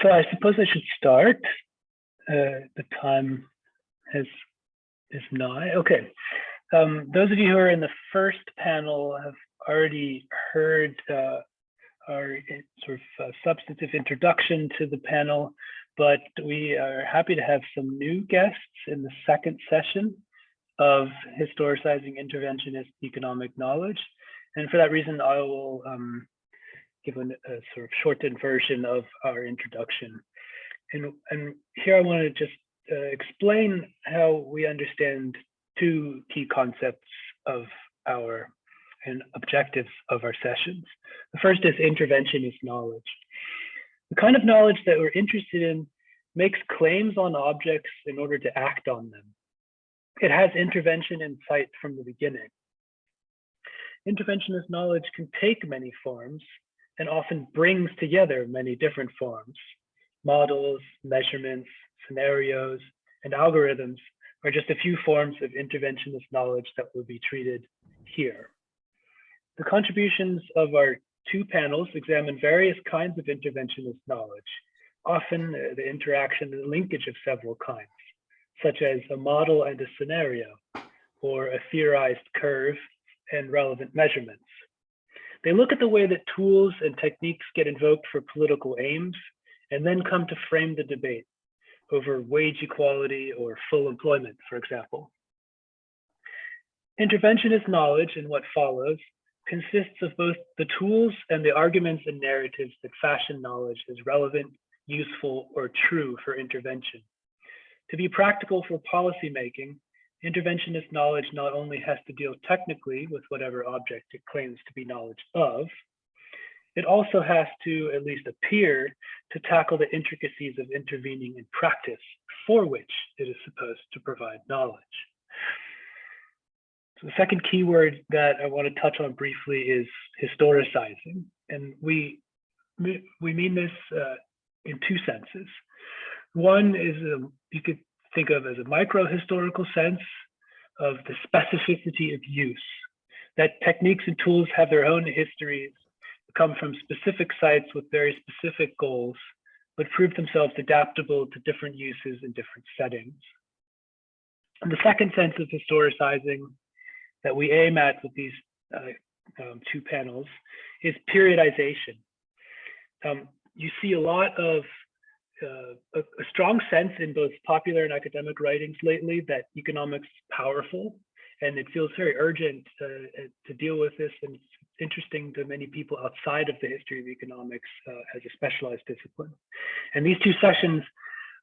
So I suppose I should start. The time is nigh. Okay. Those of you who are in the first panel have already heard our sort of substantive introduction to the panel, but we are happy to have some new guests in the second session of Historicizing Interventionist Economic Knowledge. And for that reason, I will give a sort of shortened version of our introduction. And here I want to just explain how we understand two key concepts of our and objectives of our sessions. The first is interventionist knowledge. The kind of knowledge that we're interested in makes claims on objects in order to act on them. It has intervention in sight from the beginning. Interventionist knowledge can take many forms and often brings together many different forms. Models, measurements, scenarios, and algorithms are just a few forms of interventionist knowledge that will be treated here. The contributions of our two panels examine various kinds of interventionist knowledge, often the interaction and linkage of several kinds, such as a model and a scenario, or a theorized curve and relevant measurements. They look at the way that tools and techniques get invoked for political aims, and then come to frame the debate over wage equality or full employment, for example. Interventionist knowledge in what follows consists of both the tools and the arguments and narratives that fashion knowledge as relevant, useful, or true for intervention. To be practical for policymaking, interventionist knowledge not only has to deal technically with whatever object it claims to be knowledge of, it also has to at least appear to tackle the intricacies of intervening in practice for which it is supposed to provide knowledge. So the second keyword that I want to touch on briefly is historicizing. And we mean this in two senses. One is you could think of as a micro-historical sense of the specificity of use, that techniques and tools have their own histories, come from specific sites with very specific goals, but prove themselves adaptable to different uses in different settings. And the second sense of historicizing that we aim at with these two panels is periodization. You see a lot of a strong sense in both popular and academic writings lately that economics is powerful, and it feels very urgent to deal with this, and it's interesting to many people outside of the history of economics as a specialized discipline. And these two sessions,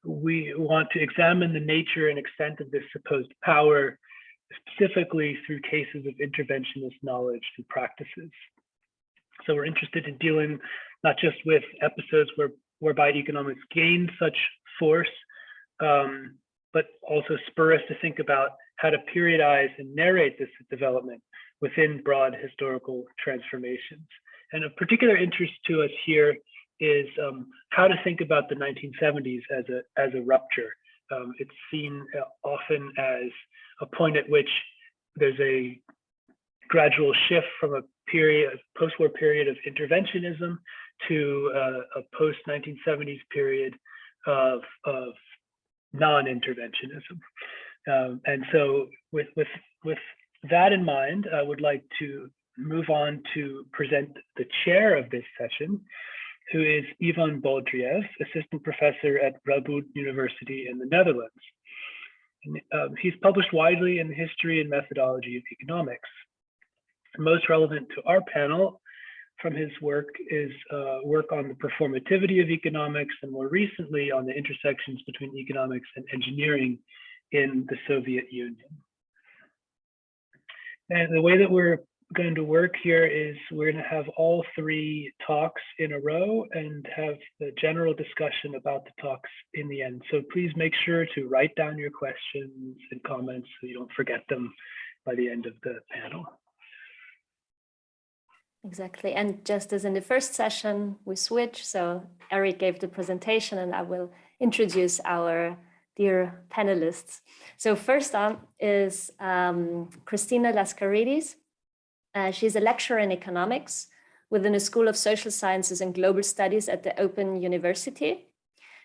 we want to examine the nature and extent of this supposed power, specifically through cases of interventionist knowledge and practices. So we're interested in dealing not just with episodes whereby economics gained such force, but also spur us to think about how to periodize and narrate this development within broad historical transformations. And of particular interest to us here is how to think about the 1970s as a rupture. It's seen often as a point at which there's a gradual shift from a post-war period of interventionism to a post-1970s period of non-interventionism. And so with that in mind, I would like to move on to present the chair of this session, who is Ivan Boldyrev, assistant professor at Radboud University in the Netherlands. And, he's published widely in the history and methodology of economics. Most relevant to our panel from his work is work on the performativity of economics, and more recently on the intersections between economics and engineering in the Soviet Union. And the way that we're going to work here is we're going to have all three talks in a row and have the general discussion about the talks in the end. So please make sure to write down your questions and comments so you don't forget them by the end of the panel. Exactly. And just as in the first session, we switch. So Eric gave the presentation and I will introduce our dear panelists. So first on is Christina Laskaridis. She's a lecturer in economics within the School of Social Sciences and Global Studies at the Open University.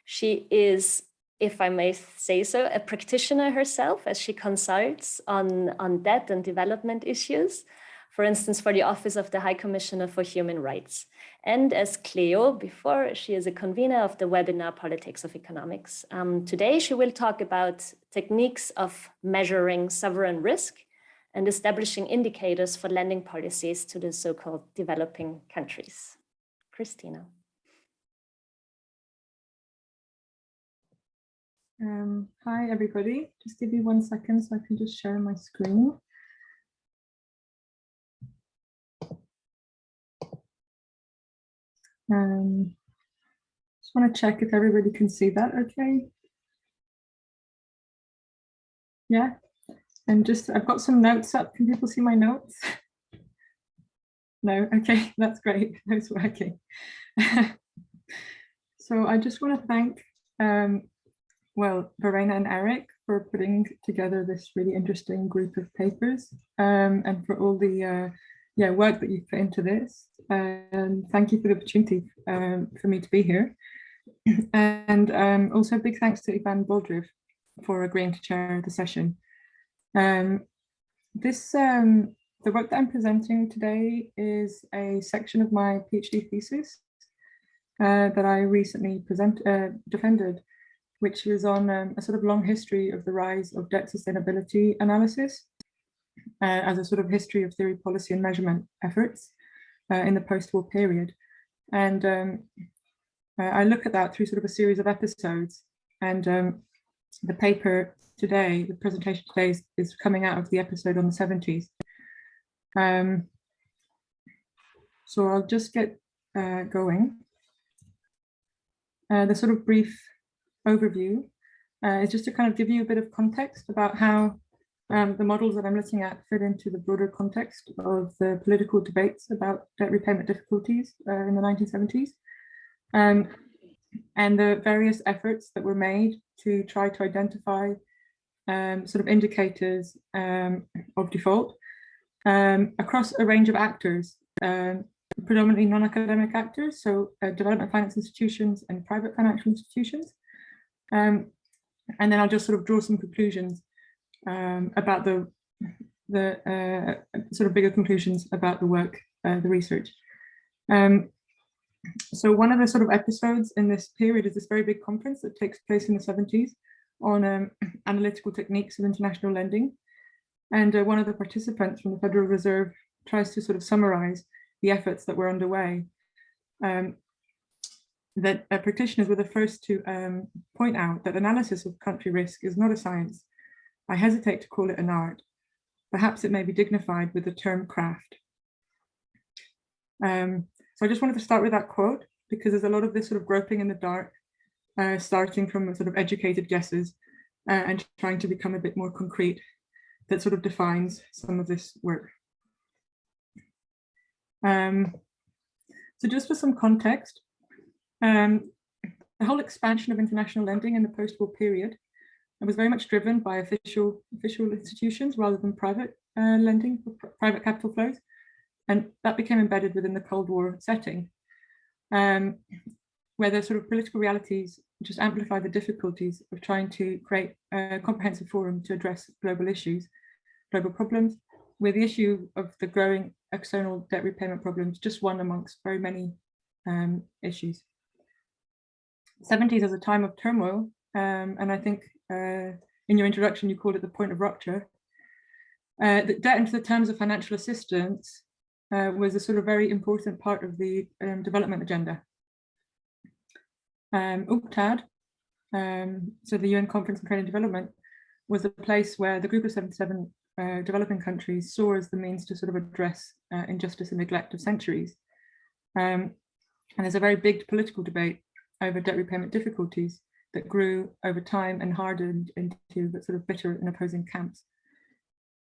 She is, if I may say so, a practitioner herself, as she consults on debt and development issues, for instance, for the Office of the High Commissioner for Human Rights. And as Cleo before, she is a convener of the webinar Politics of Economics. Today, she will talk about techniques of measuring sovereign risk and establishing indicators for lending policies to the so-called developing countries. Christina. Hi, everybody. Just give me 1 second so I can just share my screen. Just want to check if everybody can see that okay. Yeah, and just I've got some notes up. Can people see my notes? No, okay, that's great. It's working. So I just want to thank well, Verena and Eric for putting together this really interesting group of papers, and for all the work that you've put into this. And thank you for the opportunity for me to be here. And also big thanks to Ivan Boldyrev for agreeing to chair the session. The work that I'm presenting today is a section of my PhD thesis that I recently defended, which was on a sort of long history of the rise of debt sustainability analysis as a sort of history of theory, policy and measurement efforts in the post-war period. And I look at that through sort of a series of episodes, and the paper today, the presentation today is coming out of the episode on the 70s. So I'll just get going. The sort of brief overview is just to kind of give you a bit of context about how the models that I'm looking at fit into the broader context of the political debates about debt repayment difficulties in the 1970s, and the various efforts that were made to try to identify sort of indicators of default across a range of actors, predominantly non-academic actors, so development finance institutions and private financial institutions. And then I'll just sort of draw some conclusions about the sort of bigger conclusions about the work, the research. So one of the sort of episodes in this period is this very big conference that takes place in the 70s on analytical techniques of international lending. And one of the participants from the Federal Reserve tries to sort of summarize the efforts that were underway. That practitioners were the first to point out that analysis of country risk is not a science. I hesitate to call it an art. Perhaps it may be dignified with the term craft. So I just wanted to start with that quote, because there's a lot of this sort of groping in the dark, starting from sort of educated guesses and trying to become a bit more concrete, that sort of defines some of this work. So just for some context, the whole expansion of international lending in the post-war period was very much driven by official institutions rather than private lending, private capital flows. And that became embedded within the Cold War setting, where the sort of political realities just amplify the difficulties of trying to create a comprehensive forum to address global issues, global problems, with the issue of the growing external debt repayment problems just one amongst very many issues. 70s as a time of turmoil, and I think in your introduction you called it the point of rupture. The debt into the terms of financial assistance was a sort of very important part of the development agenda. UNCTAD, so the UN Conference on Trade and Development, was a place where the group of 77 developing countries saw as the means to sort of address injustice and neglect of centuries. And there's a very big political debate over debt repayment difficulties that grew over time and hardened into the sort of bitter and opposing camps.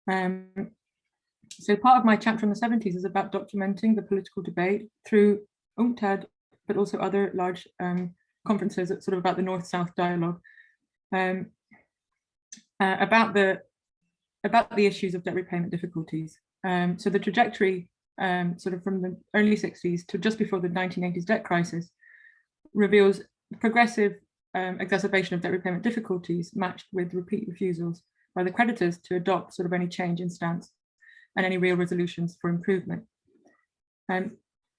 So part of my chapter in the 70s is about documenting the political debate through UNCTAD, but also other large conferences that sort of about the North-South dialogue, about the issues of debt repayment difficulties. So the trajectory sort of from the early 60s to just before the 1980s debt crisis reveals progressive exacerbation of debt repayment difficulties matched with repeat refusals by the creditors to adopt sort of any change in stance and any real resolutions for improvement.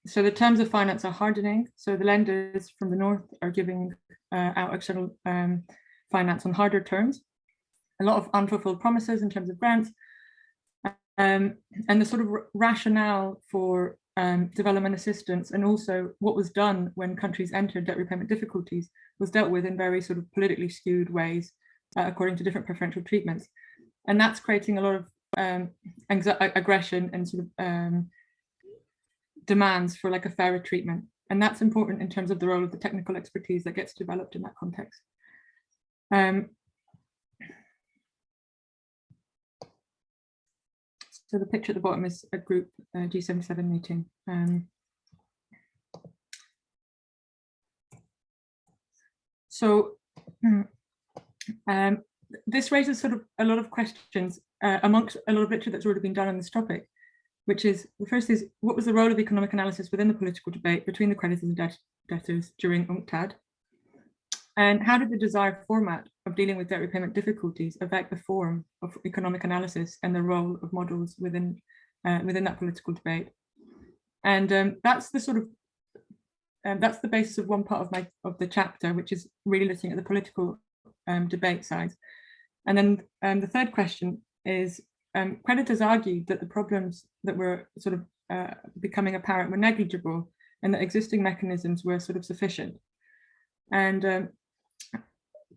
So the terms of finance are hardening. So the lenders from the north are giving out external finance on harder terms, a lot of unfulfilled promises in terms of grants, and the sort of rationale for development assistance, and also what was done when countries entered debt repayment difficulties, was dealt with in very sort of politically skewed ways according to different preferential treatments. And that's creating a lot of aggression and sort of demands for like a fairer treatment. And that's important in terms of the role of the technical expertise that gets developed in that context. So the picture at the bottom is a group G77 meeting. This raises sort of a lot of questions amongst a lot of literature that's already been done on this topic, which is, the first is, what was the role of economic analysis within the political debate between the creditors and debtors during UNCTAD? And how did the desired format of dealing with debt repayment difficulties affect the form of economic analysis and the role of models within that political debate? And that's the sort of that's the basis of one part of the chapter, which is really looking at the political debate side. And then the third question is, creditors argued that the problems that were sort of becoming apparent were negligible, and that existing mechanisms were sort of sufficient. And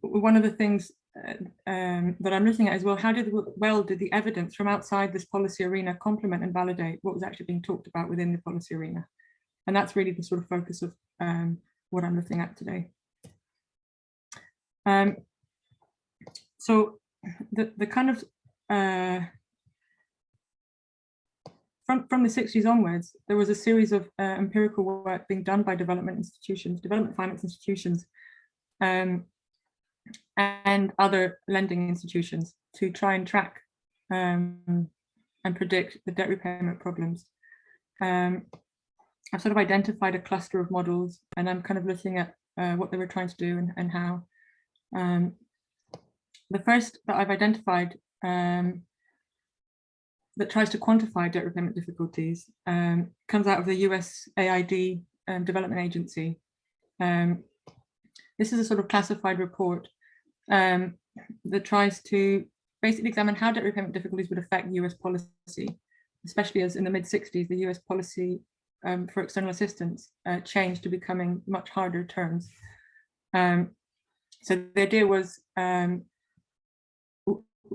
one of the things that I'm looking at is, well, how did the evidence from outside this policy arena complement and validate what was actually being talked about within the policy arena? And that's really the sort of focus of what I'm looking at today. So the kind of from the 60s onwards, there was a series of empirical work being done by development finance institutions, and other lending institutions to try and track and predict the debt repayment problems. I've sort of identified a cluster of models, and I'm kind of looking at what they were trying to do and how. The first that I've identified that tries to quantify debt repayment difficulties comes out of the USAID Development Agency. This is a sort of classified report that tries to basically examine how debt repayment difficulties would affect US policy, especially as in the mid-60s, the US policy for external assistance changed to becoming much harder terms. So the idea was,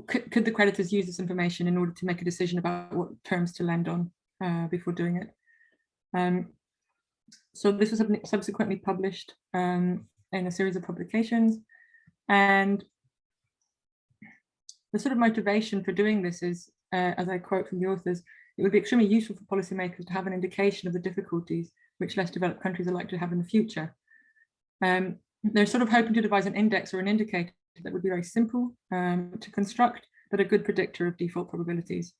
could the creditors use this information in order to make a decision about what terms to lend on before doing it? So this was subsequently published in a series of publications. And the sort of motivation for doing this is, as I quote from the authors, it would be extremely useful for policymakers to have an indication of the difficulties which less developed countries are likely to have in the future. They're sort of hoping to devise an index or an indicator that would be very simple to construct, but a good predictor of default probabilities.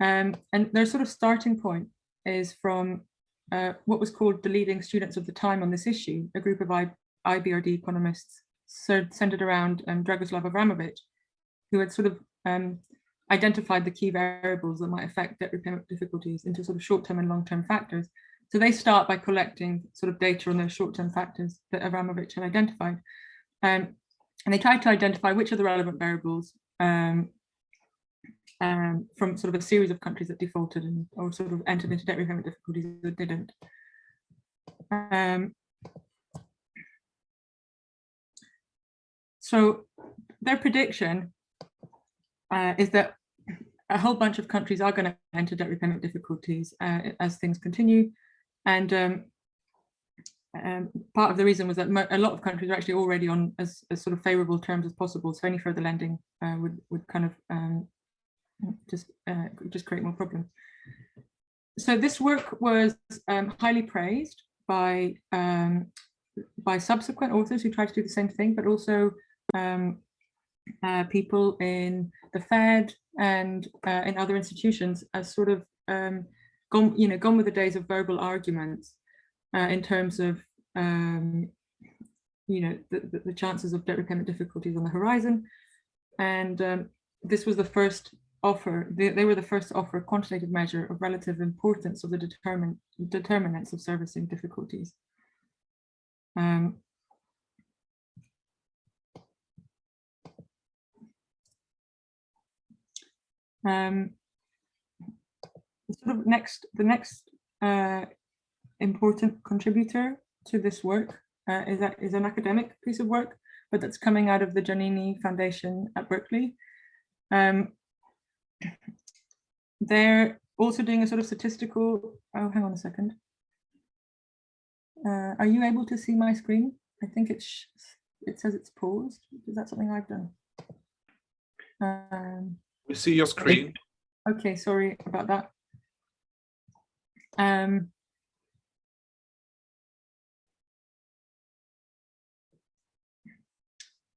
And their sort of starting point is from what was called the leading students of the time on this issue, a group of IBRD economists centered around Dragoslav Avramovich, who had sort of identified the key variables that might affect debt repayment difficulties into sort of short-term and long-term factors. So they start by collecting sort of data on those short-term factors that Avramovich had identified. And they try to identify which are the relevant variables from sort of a series of countries that defaulted or sort of entered into debt repayment difficulties that didn't. So their prediction is that a whole bunch of countries are going to enter debt repayment difficulties as things continue. And part of the reason was that a lot of countries are actually already on as sort of favorable terms as possible. So any further lending would kind of just create more problems. So this work was highly praised by subsequent authors who tried to do the same thing, but also people in the Fed and in other institutions as sort of gone with the days of verbal arguments in terms of the chances of debt repayment difficulties on the horizon. And this was the first offer, they were the first to offer a quantitative measure of relative importance of the determinants of servicing difficulties. The next important contributor to this work is an academic piece of work, but that's coming out of the Giannini Foundation at Berkeley. They're also doing a sort of statistical, oh, hang on a second. Are you able to see my screen? I think it says it's paused. Is that something I've done? We see your screen. Okay, sorry about that.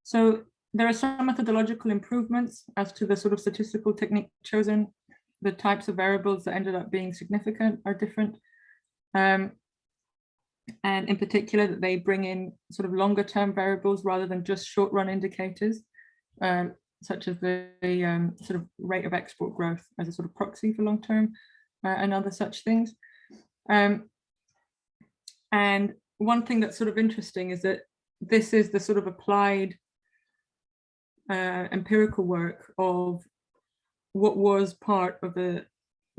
So there are some methodological improvements as to the sort of statistical technique chosen. The types of variables that ended up being significant are different. And in particular, that they bring in sort of longer term variables rather than just short run indicators, such as the sort of rate of export growth as a sort of proxy for long term and other such things. And one thing that's sort of interesting is that this is the sort of applied empirical work of what was part of the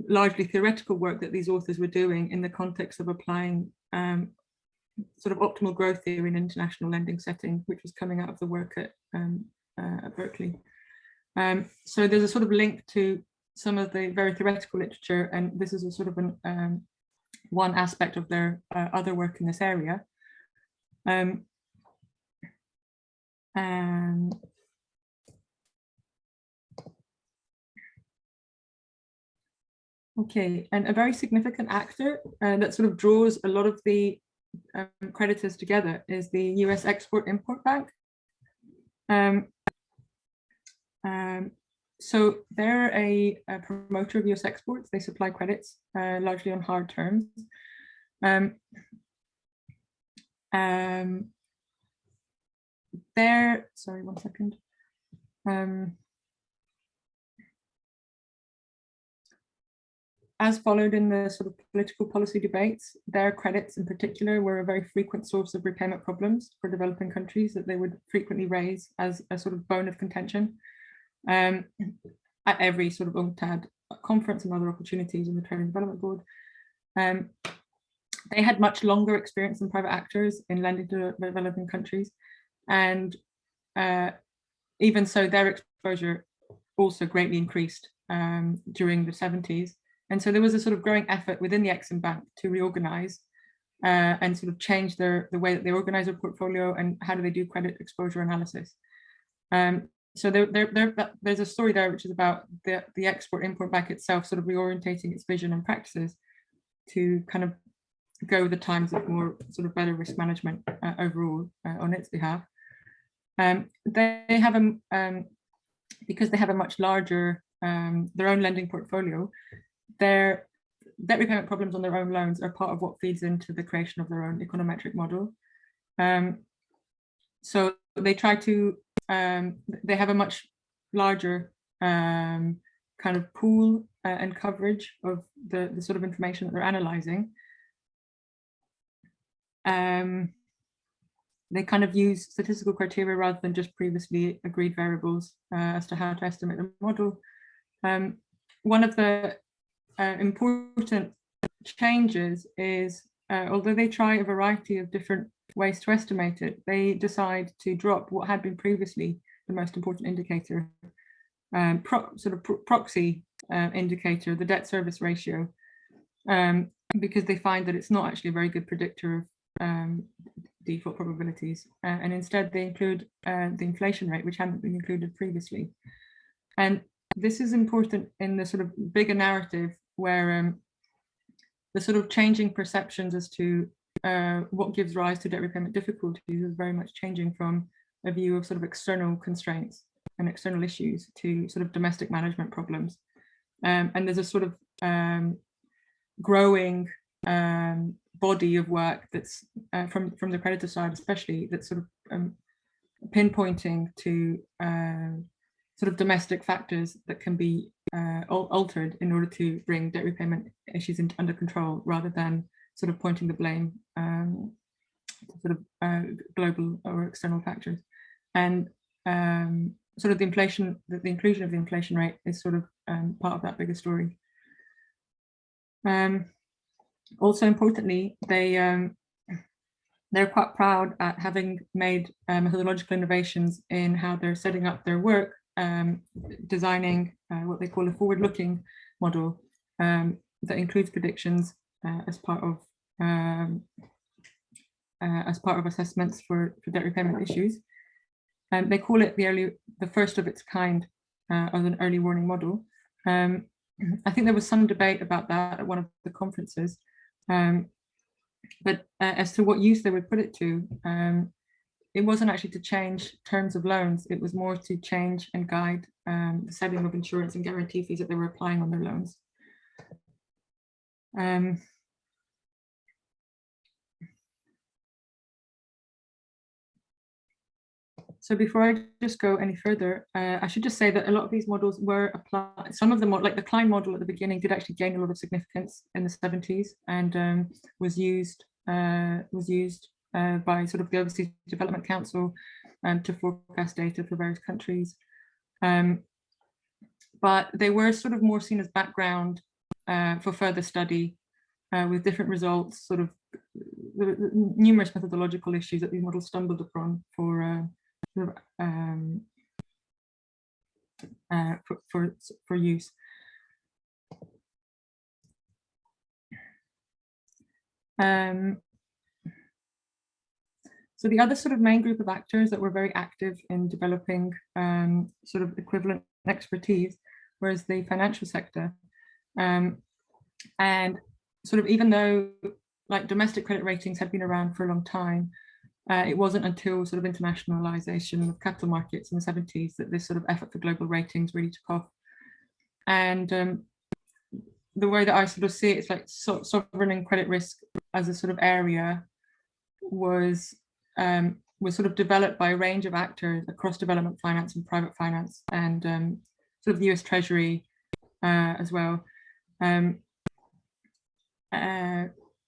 largely theoretical work that these authors were doing in the context of applying sort of optimal growth theory in international lending setting, which was coming out of the work at Berkeley. So there's a sort of link to some of the very theoretical literature, and this is a sort of an one aspect of their other work in this area. Okay, and a very significant actor that sort of draws a lot of the creditors together is the US Export-Import Bank. So they're a promoter of US exports. They supply credits largely on hard terms. They're, sorry, one second. As followed in the sort of political policy debates, their credits in particular were a very frequent source of repayment problems for developing countries that they would frequently raise as a sort of bone of contention at every sort of UNCTAD conference and other opportunities in the Trade and Development Board. They had much longer experience than private actors in lending to developing countries. And even so, their exposure also greatly increased during the 70s. And so there was a sort of growing effort within the Exim Bank to reorganize and sort of change the way that they organize their portfolio and how do they do credit exposure analysis. So there's a story there which is about the Export-Import Bank itself sort of reorientating its vision and practices to kind of go with the times of more sort of better risk management overall on its behalf. They have because they have a much larger their own lending portfolio, their debt repayment problems on their own loans are part of what feeds into the creation of their own econometric model. So they try to, they have a much larger kind of pool and coverage of the sort of information that they're analyzing. They kind of use statistical criteria rather than just previously agreed variables as to how to estimate the model. One of the important changes is, although they try a variety of different ways to estimate it, they decide to drop what had been previously the most important indicator, proxy indicator, the debt service ratio, because they find that it's not actually a very good predictor of default probabilities, and instead they include the inflation rate, which hadn't been included previously. And this is important in the sort of bigger narrative where the sort of changing perceptions as to what gives rise to debt repayment difficulties is very much changing from a view of sort of external constraints and external issues to sort of domestic management problems. And there's a sort of growing body of work that's from the creditor side, especially, that's sort of pinpointing to sort of domestic factors that can be altered in order to bring debt repayment issues under control, rather than sort of pointing the blame to sort of global or external factors. And sort of the inclusion of the inflation rate is sort of part of that bigger story. Also importantly, they're quite proud at having made methodological innovations in how they're setting up their work, designing what they call a forward-looking model that includes predictions as part of assessments for debt repayment issues. They call it the first of its kind as an early warning model. I think there was some debate about that at one of the conferences, but as to what use they would put it to, it wasn't actually to change terms of loans. It was more to change and guide the setting of insurance and guarantee fees that they were applying on their loans. So before I just go any further, I should just say that a lot of these models were applied. Some of them, like the Klein model at the beginning, did actually gain a lot of significance in the 70s and was used by sort of the Overseas Development Council to forecast data for various countries. But they were sort of more seen as background for further study with different results, sort of numerous methodological issues that these models stumbled upon for use. So the other sort of main group of actors that were very active in developing sort of equivalent expertise was the financial sector. And sort of even though like domestic credit ratings had been around for a long time, it wasn't until sort of internationalization of capital markets in the 70s that this sort of effort for global ratings really took off. And the way that I sort of see it, it's like sovereign and credit risk as a sort of area was sort of developed by a range of actors across development finance and private finance, and sort of the US Treasury as well,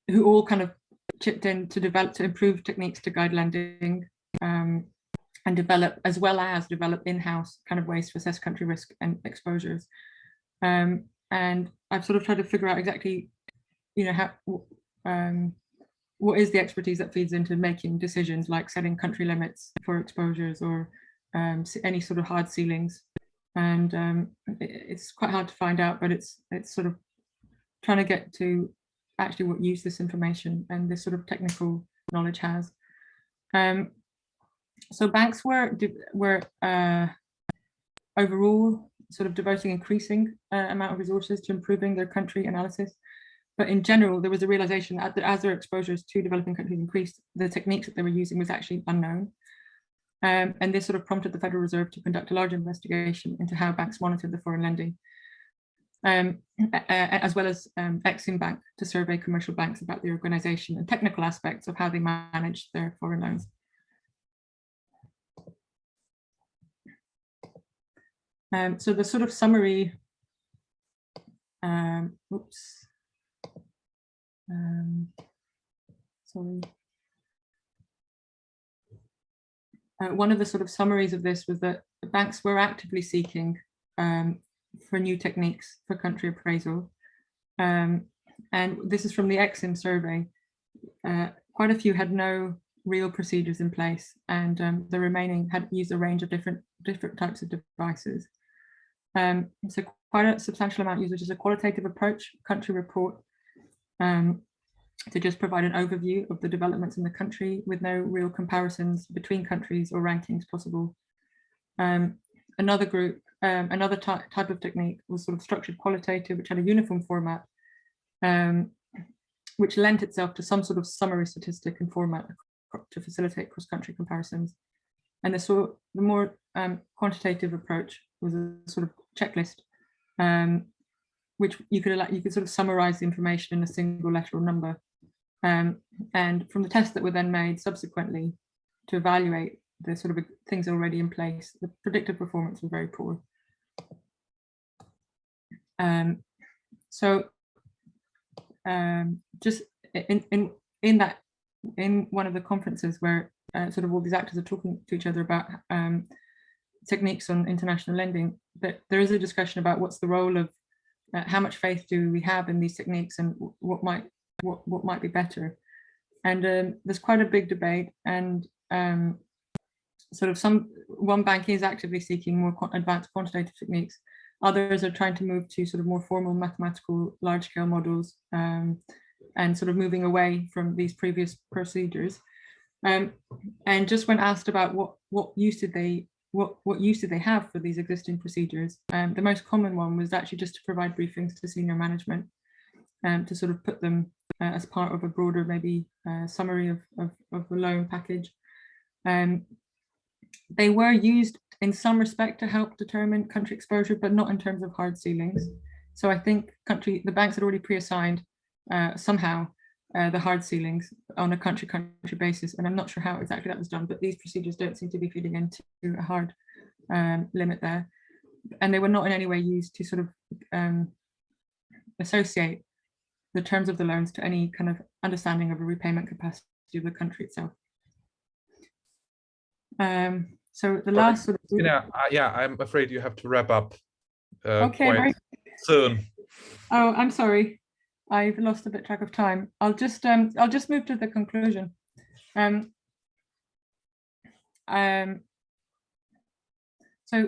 who all kind of chipped in to improve techniques to guide lending and develop in-house kind of ways to assess country risk and exposures. And I've sort of tried to figure out exactly, you know, how what is the expertise that feeds into making decisions like setting country limits for exposures or any sort of hard ceilings. And it's quite hard to find out, but it's sort of trying to get to actually what use this information and this sort of technical knowledge has. So banks were overall sort of devoting increasing amount of resources to improving their country analysis. But in general, there was a realization that as their exposures to developing countries increased, the techniques that they were using was actually unknown. And this sort of prompted the Federal Reserve to conduct a large investigation into how banks monitored the foreign lending, as well as Exim Bank to survey commercial banks about the organization and technical aspects of how they managed their foreign loans. So the sort of summary, sorry. One of the sort of summaries of this was that the banks were actively seeking for new techniques for country appraisal. And this is from the Exim survey. Quite a few had no real procedures in place, and the remaining had used a range of different types of devices. So quite a substantial amount used, which is a qualitative approach, country report, to just provide an overview of the developments in the country with no real comparisons between countries or rankings possible. Another group, another type of technique was sort of structured qualitative, which had a uniform format, which lent itself to some sort of summary statistic and format to facilitate cross-country comparisons. And the more quantitative approach was a sort of checklist, which you could sort of summarize the information in a single letter or number. And from the tests that were then made subsequently, to evaluate the sort of things already in place. The predictive performance was very poor. Just in one of the conferences where sort of all these actors are talking to each other about techniques on international lending, that there is a discussion about what's the role of how much faith do we have in these techniques and what might be better. And there's quite a big debate, and sort of one bank is actively seeking more advanced quantitative techniques. Others are trying to move to sort of more formal mathematical large-scale models, and sort of moving away from these previous procedures. And just when asked about what use did they have for these existing procedures, the most common one was actually just to provide briefings to senior management, to sort of put them as part of a broader maybe summary of the loan package. They were used in some respect to help determine country exposure, but not in terms of hard ceilings. So I think the banks had already pre-assigned somehow the hard ceilings on a country basis, and I'm not sure how exactly that was done, but these procedures don't seem to be feeding into a hard limit there, and they were not in any way used to sort of associate the terms of the loans to any kind of understanding of a repayment capacity of the country itself. So the last sort of yeah, I'm afraid you have to wrap up okay, quite soon. Oh, I'm sorry. I've lost a bit track of time. I'll just move to the conclusion. So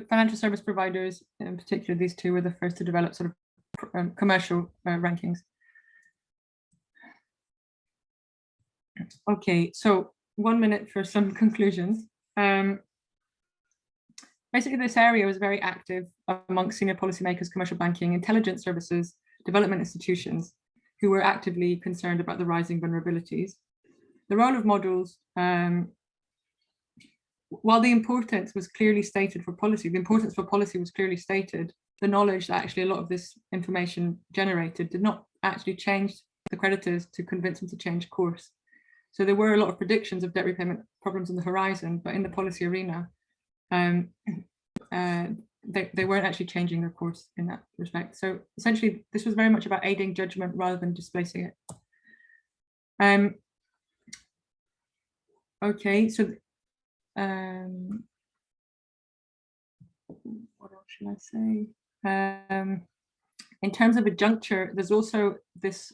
financial service providers, in particular, these two were the first to develop sort of commercial rankings. Okay, so 1 minute for some conclusions. Basically, this area was very active amongst senior policymakers, commercial banking, intelligence services, development institutions, who were actively concerned about the rising vulnerabilities. The role of models, while the importance was clearly stated for policy, the importance for policy was clearly stated, the knowledge that actually a lot of this information generated did not actually change the creditors to convince them to change course. So there were a lot of predictions of debt repayment problems on the horizon, but in the policy arena, they weren't actually changing their course in that respect. So essentially, this was very much about aiding judgment rather than displacing it. Okay, so what else should I say? In terms of a juncture, there's also this.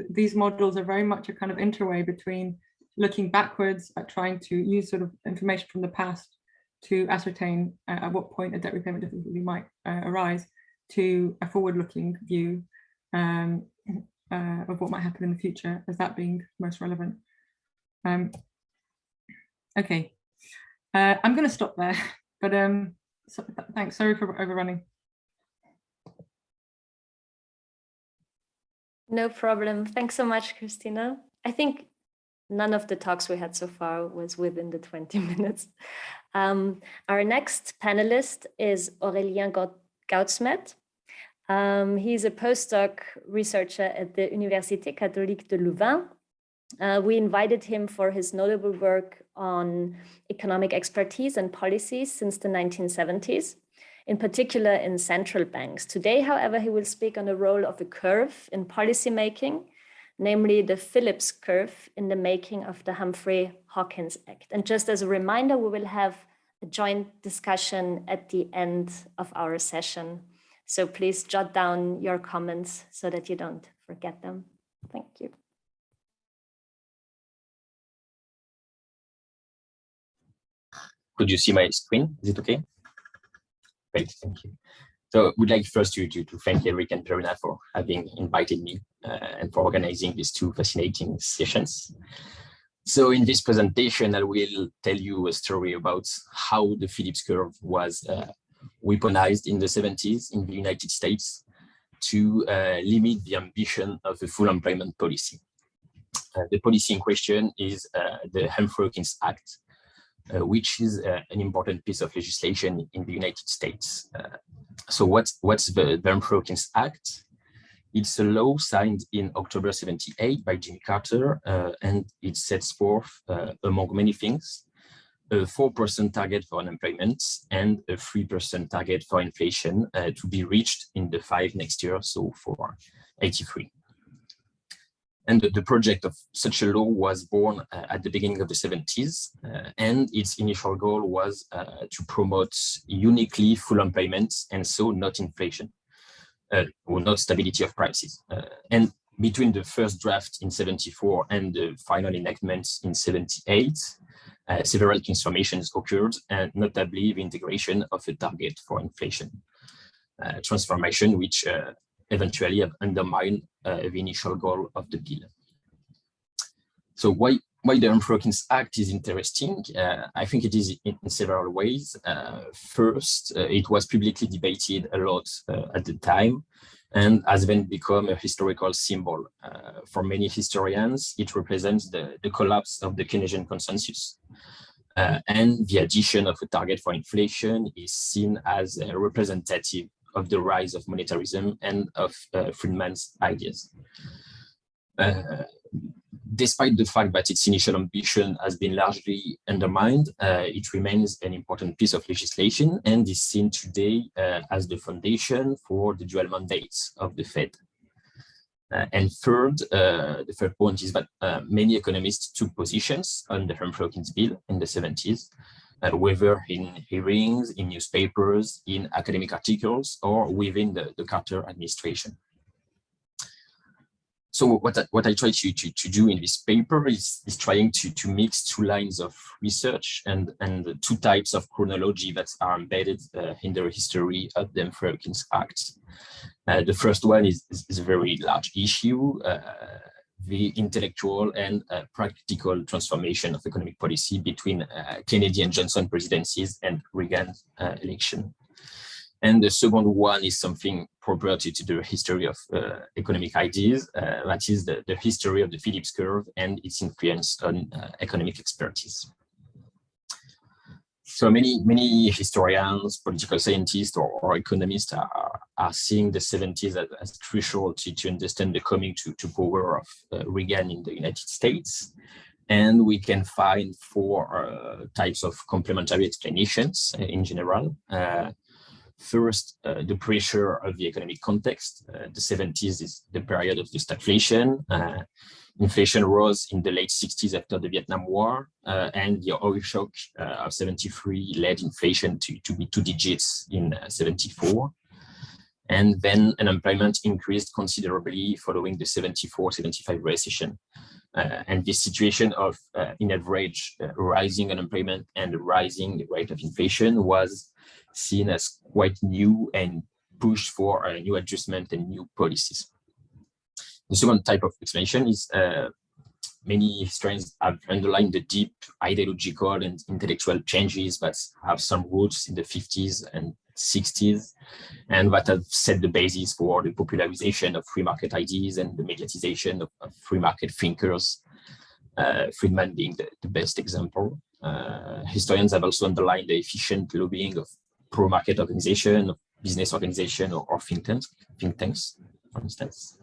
These models are very much a kind of interway between looking backwards at trying to use sort of information from the past to ascertain at what point a debt repayment difficulty might arise, to a forward-looking view of what might happen in the future, as that being most relevant. Okay, I'm going to stop there, but thanks. Sorry for overrunning. No problem. Thanks so much, Christina. I think none of the talks we had so far was within the 20 minutes. Our next panelist is Aurélien Goudsmet. He's a postdoc researcher at the Université Catholique de Louvain. We invited him for his notable work on economic expertise and policies since the 1970s, in particular in central banks. Today, however, he will speak on the role of a curve in policymaking, namely the Phillips curve in the making of the Humphrey-Hawkins Act. And just as a reminder, we will have a joint discussion at the end of our session. So please jot down your comments so that you don't forget them. Thank you. Could you see my screen? Is it okay? Great, thank you. So we'd like first to thank Eric and Verena for having invited me and for organizing these two fascinating sessions. So in this presentation, I will tell you a story about how the Phillips curve was weaponized in the 70s in the United States to limit the ambition of a full employment policy. The policy in question is the Humphrey-Hawkins Act, which is an important piece of legislation in the United States. So what's the Humphrey-Hawkins Act? It's a law signed in October 78 by Jimmy Carter, and it sets forth, among many things, a 4% target for unemployment and a 3% target for inflation to be reached in the 5 next year, so for 83. And the project of such a law was born at the beginning of the 70s, and its initial goal was to promote uniquely full employment and so not inflation, or not stability of prices. And between the first draft in 74 and the final enactment in 78, several transformations occurred, and notably the integration of a target for inflation, transformation which eventually have undermined the initial goal of the bill. So why the Untitled Act is interesting? I think it is in several ways. First, it was publicly debated a lot at the time, and has then become a historical symbol. For many historians, it represents the collapse of the Keynesian consensus. And the addition of a target for inflation is seen as representative of the rise of monetarism and of Friedman's ideas. Despite the fact that its initial ambition has been largely undermined, it remains an important piece of legislation and is seen today as the foundation for the dual mandates of the Fed. And third, the third point is that many economists took positions on the Humphrey-Hawkins bill in the 70s, whether in hearings, in newspapers, in academic articles, or within the Carter administration. So what I try to do in this paper is trying to mix two lines of research and two types of chronology that are embedded in the history of the Untitled Act. The first one is a very large issue, the intellectual and practical transformation of economic policy between Kennedy and Johnson presidencies and Reagan election. And the second one is something proper to the history of economic ideas, that is the history of the Phillips curve and its influence on economic expertise. So many historians, political scientists, or economists are seeing the 70s as crucial to understand the coming to power of Reagan in the United States. And we can find 4 types of complementary explanations in general. First, the pressure of the economic context. The 70s is the period of the stagflation. Inflation rose in the late 60s after the Vietnam War, and the oil shock of 73 led inflation to be 2 digits in 74. And then unemployment increased considerably following the 74-75 recession. And this situation of, in average, rising unemployment and rising rate of inflation was seen as quite new and pushed for a new adjustment and new policies. The second type of explanation is many historians have underlined the deep ideological and intellectual changes that have some roots in the 50s and 60s, and that have set the basis for the popularization of free market ideas and the mediatization of free market thinkers, Friedman being the best example. Historians have also underlined the efficient lobbying of pro-market organization, of business organization, or think tanks, for instance.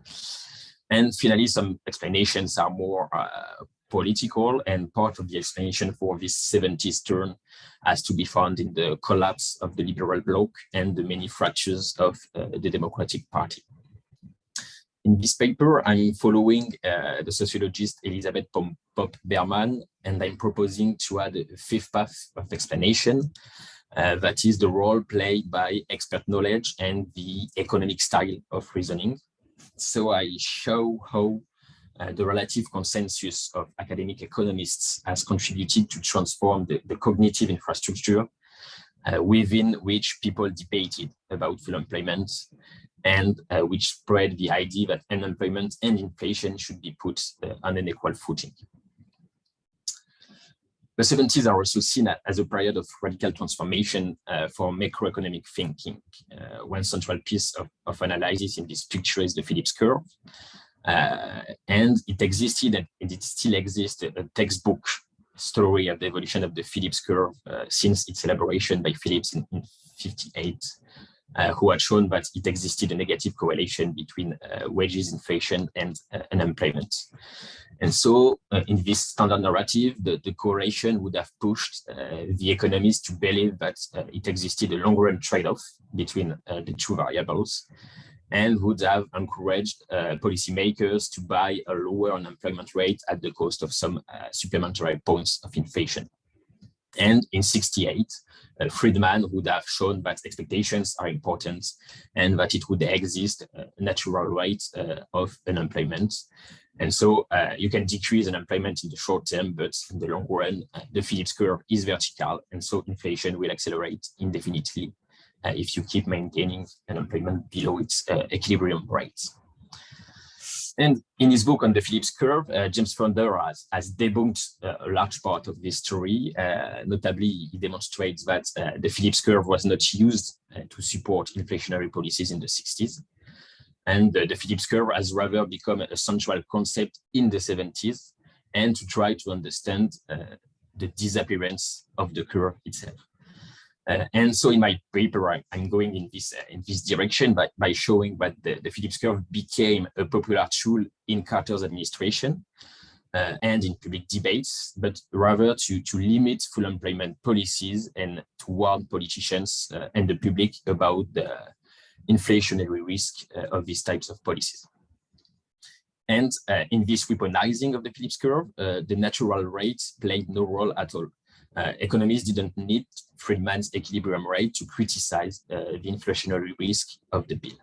And finally, some explanations are more political, and part of the explanation for this 70s turn has to be found in the collapse of the liberal bloc and the many fractures of the Democratic Party. In this paper, I'm following the sociologist Elizabeth Popp-Berman, and I'm proposing to add a 5th path of explanation, that is the role played by expert knowledge and the economic style of reasoning. So I show how the relative consensus of academic economists has contributed to transform the cognitive infrastructure within which people debated about full employment, and which spread the idea that unemployment and inflation should be put on an equal footing. The 70s are also seen as a period of radical transformation for macroeconomic thinking. One central piece of analysis in this picture is the Phillips curve. And it existed, and it still exists, a textbook story of the evolution of the Phillips curve since its elaboration by Phillips in 58, who had shown that it existed a negative correlation between wages inflation and unemployment. And so in this standard narrative, the correlation would have pushed the economists to believe that it existed a long-run trade-off between the two variables, and would have encouraged policymakers to buy a lower unemployment rate at the cost of some supplementary points of inflation. And in '68, Friedman would have shown that expectations are important and that it would exist a natural rate of unemployment. And so you can decrease unemployment in the short term, but in the long run, the Phillips curve is vertical. And so inflation will accelerate indefinitely if you keep maintaining unemployment below its equilibrium rate. And in his book on the Phillips curve, James Fonder has debunked a large part of this story. Notably, he demonstrates that the Phillips curve was not used to support inflationary policies in the 60s. And the Phillips curve has rather become a central concept in the 70s, and to try to understand the disappearance of the curve itself. And so in my paper, I'm going in this direction by showing that the Phillips curve became a popular tool in Carter's administration and in public debates, but rather to limit full employment policies and to warn politicians and the public about the inflationary risk of these types of policies. And in this weaponizing of the Phillips curve, the natural rate played no role at all. Economists didn't need Friedman's equilibrium rate to criticize the inflationary risk of the bill.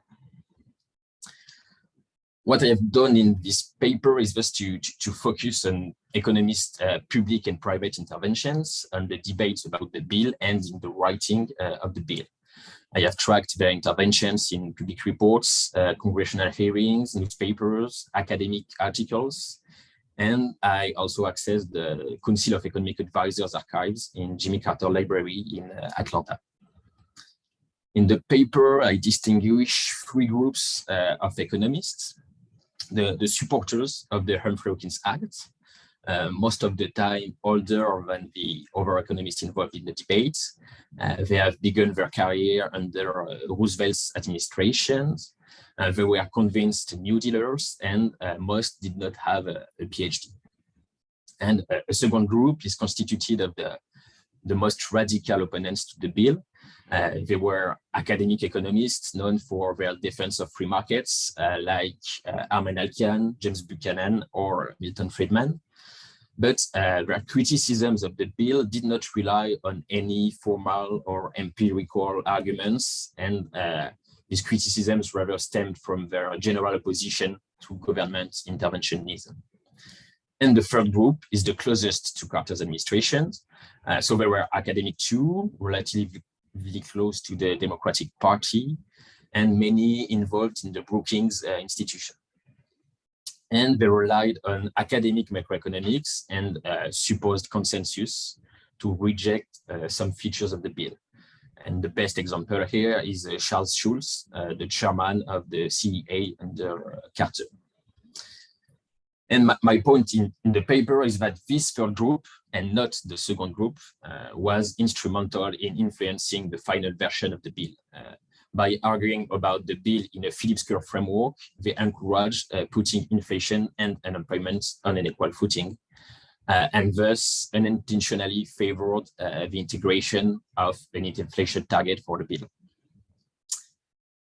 What I have done in this paper is just to focus on economists' public and private interventions on the debates about the bill and in the writing of the bill. I have tracked their interventions in public reports, congressional hearings, newspapers, academic articles, and I also accessed the Council of Economic Advisors archives in Jimmy Carter Library in Atlanta. In the paper, I distinguish three groups of economists: the supporters of the Humphrey-Hawkins Act, most of the time older than the other economists involved in the debate. They have begun their career under Roosevelt's administrations. They were convinced New Dealers, and most did not have a PhD. And a second group is constituted of the most radical opponents to the bill. They were academic economists known for their defense of free markets, like Armen Alkian, James Buchanan, or Milton Friedman. But their criticisms of the bill did not rely on any formal or empirical arguments, and these criticisms rather stemmed from their general opposition to government interventionism. And the third group is the closest to Carter's administration. So they were academic too, relatively close to the Democratic Party, and many involved in the Brookings institution. And they relied on academic macroeconomics and supposed consensus to reject some features of the bill. And the best example here is Charles Schulz, the chairman of the CEA under Carter. And my point in the paper is that this third group, and not the second group, was instrumental in influencing the final version of the bill. By arguing about the bill in a Phillips curve framework, they encouraged putting inflation and unemployment on an equal footing, and thus unintentionally favored the integration of an inflation target for the bill.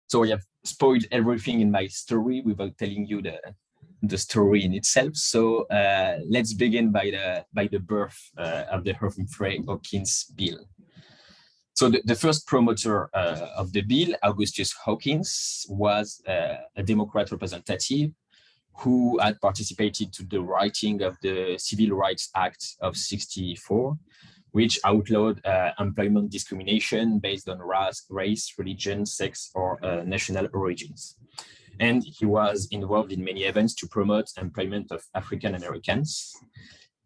So I have spoiled everything in my story without telling you the story in itself. So let's begin by the birth of the Humphrey-Hawkins bill. So the first promoter of the bill, Augustus Hawkins, was a Democrat representative who had participated to the writing of the Civil Rights Act of '64, which outlawed employment discrimination based on race, religion, sex, or national origins. And he was involved in many events to promote employment of African Americans.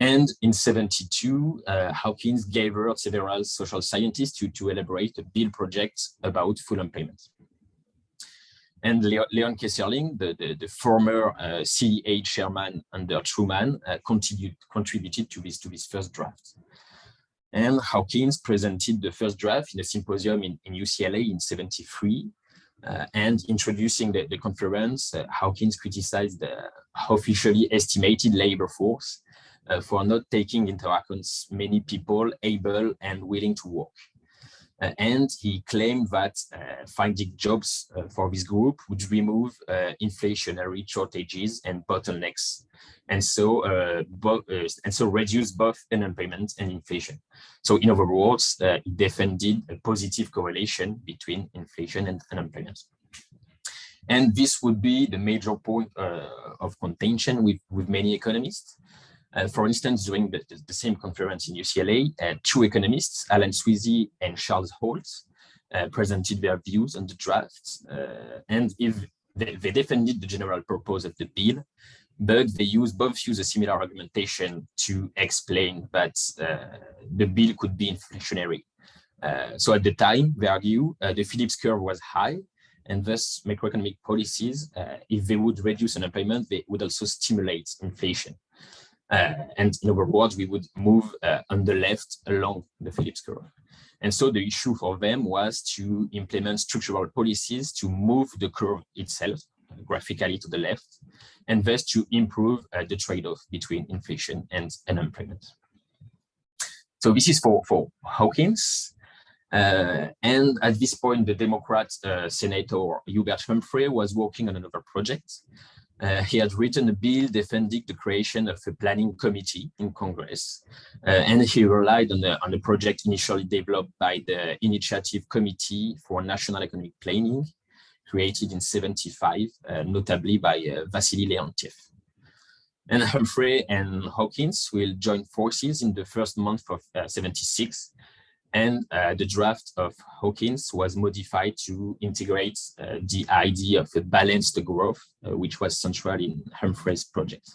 And in '72, Hawkins gave several social scientists to elaborate a bill project about full employment. And Leon Kesserling, the former CEA chairman under Truman, contributed to this first draft. And Hawkins presented the first draft in a symposium in UCLA in '73. And introducing the conference, Hawkins criticized officially estimated labor force for not taking into account many people able and willing to work. And he claimed that finding jobs for this group would remove inflationary shortages and bottlenecks, and so reduce both unemployment and inflation. So in other words, he defended a positive correlation between inflation and unemployment. And this would be the major point of contention with many economists. For instance, during the same conference in UCLA, two economists, Alan Sweezy and Charles Holt, presented their views on the draft. And if they defended the general purpose of the bill, but they both use a similar argumentation to explain that the bill could be inflationary. So at the time, they argue the Phillips curve was high, and thus macroeconomic policies, if they would reduce unemployment, they would also stimulate inflation. And in other words, we would move on the left along the Phillips curve. And so the issue for them was to implement structural policies to move the curve itself graphically to the left, and thus to improve the trade-off between inflation and unemployment. So this is for Hawkins. And at this point, the Democrat Senator Hubert Humphrey was working on another project. He had written a bill defending the creation of a planning committee in Congress, and he relied on the project initially developed by the Initiative Committee for National Economic Planning, created in '75, notably by Vassily Leontiev. And Humphrey and Hawkins will join forces in the first month of '76, and the draft of Hawkins was modified to integrate the idea of a balanced growth, which was central in Humphrey's project.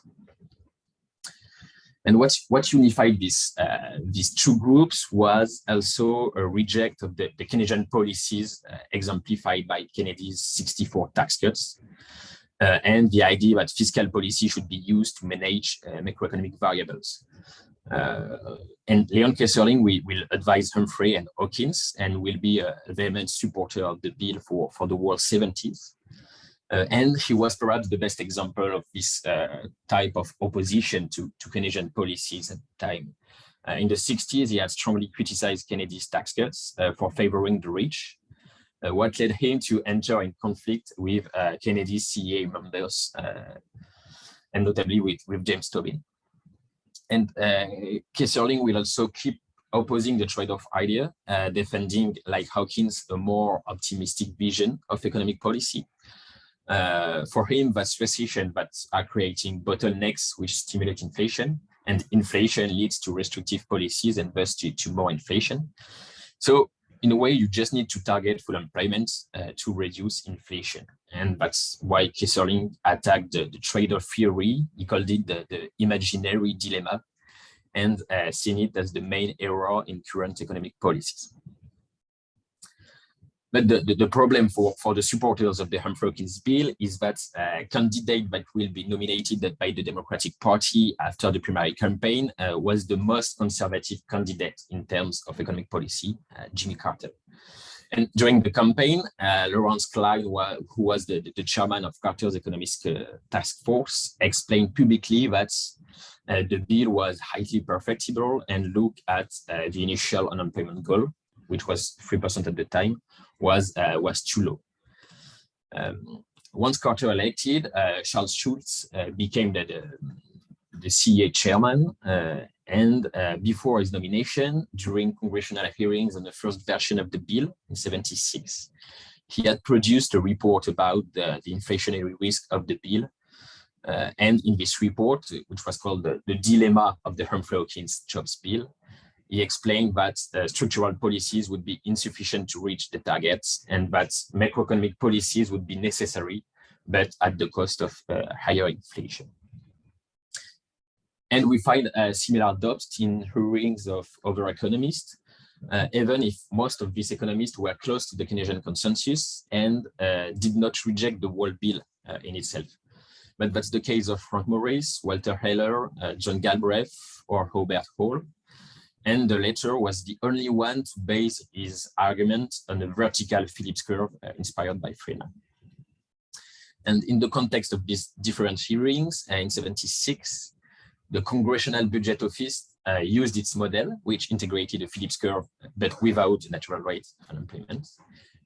And what unified these two groups was also a reject of the Keynesian policies exemplified by Kennedy's 64 tax cuts, and the idea that fiscal policy should be used to manage macroeconomic variables. And Leon Kesselring will advise Humphrey and Hawkins, and will be a vehement supporter of the bill for the whole 70s. And he was perhaps the best example of this type of opposition to Keynesian policies at the time. In the 60s, he had strongly criticized Kennedy's tax cuts for favoring the rich, what led him to enter in conflict with Kennedy's CEA members, and notably with James Tobin. And Kesselring will also keep opposing the trade-off idea, defending, like Hawkins, a more optimistic vision of economic policy. For him, that's recession that are creating bottlenecks which stimulate inflation, and inflation leads to restrictive policies and thus to more inflation. So in a way, you just need to target full employment to reduce inflation. And that's why Kesselring attacked the trade-off theory. He called it the imaginary dilemma, and seen it as the main error in current economic policies. But the problem for the supporters of the Humphrey-Hawkins bill is that candidate that will be nominated by the Democratic Party after the primary campaign was the most conservative candidate in terms of economic policy, Jimmy Carter. And during the campaign, Lawrence Klein, who was the chairman of Carter's economist task force, explained publicly that the bill was highly perfectible and looked at the initial unemployment goal, which was 3% at the time, was too low. Once Carter elected, Charles Schulz became the CEA chairman, and before his nomination, during congressional hearings on the first version of the bill in '76, he had produced a report about the inflationary risk of the bill. And in this report, which was called the Dilemma of the Humphrey-Hawkins Jobs Bill, he explained that structural policies would be insufficient to reach the targets, and that macroeconomic policies would be necessary, but at the cost of higher inflation. And we find similar doubts in hearings of other economists, even if most of these economists were close to the Keynesian consensus and did not reject the whole bill in itself. But that's the case of Frank Morris, Walter Heller, John Galbraith, or Hobart Hall. And the latter was the only one to base his argument on a vertical Phillips curve inspired by Verena. And in the context of these different hearings, in 76, the Congressional Budget Office used its model, which integrated a Phillips curve, but without natural rate of unemployment.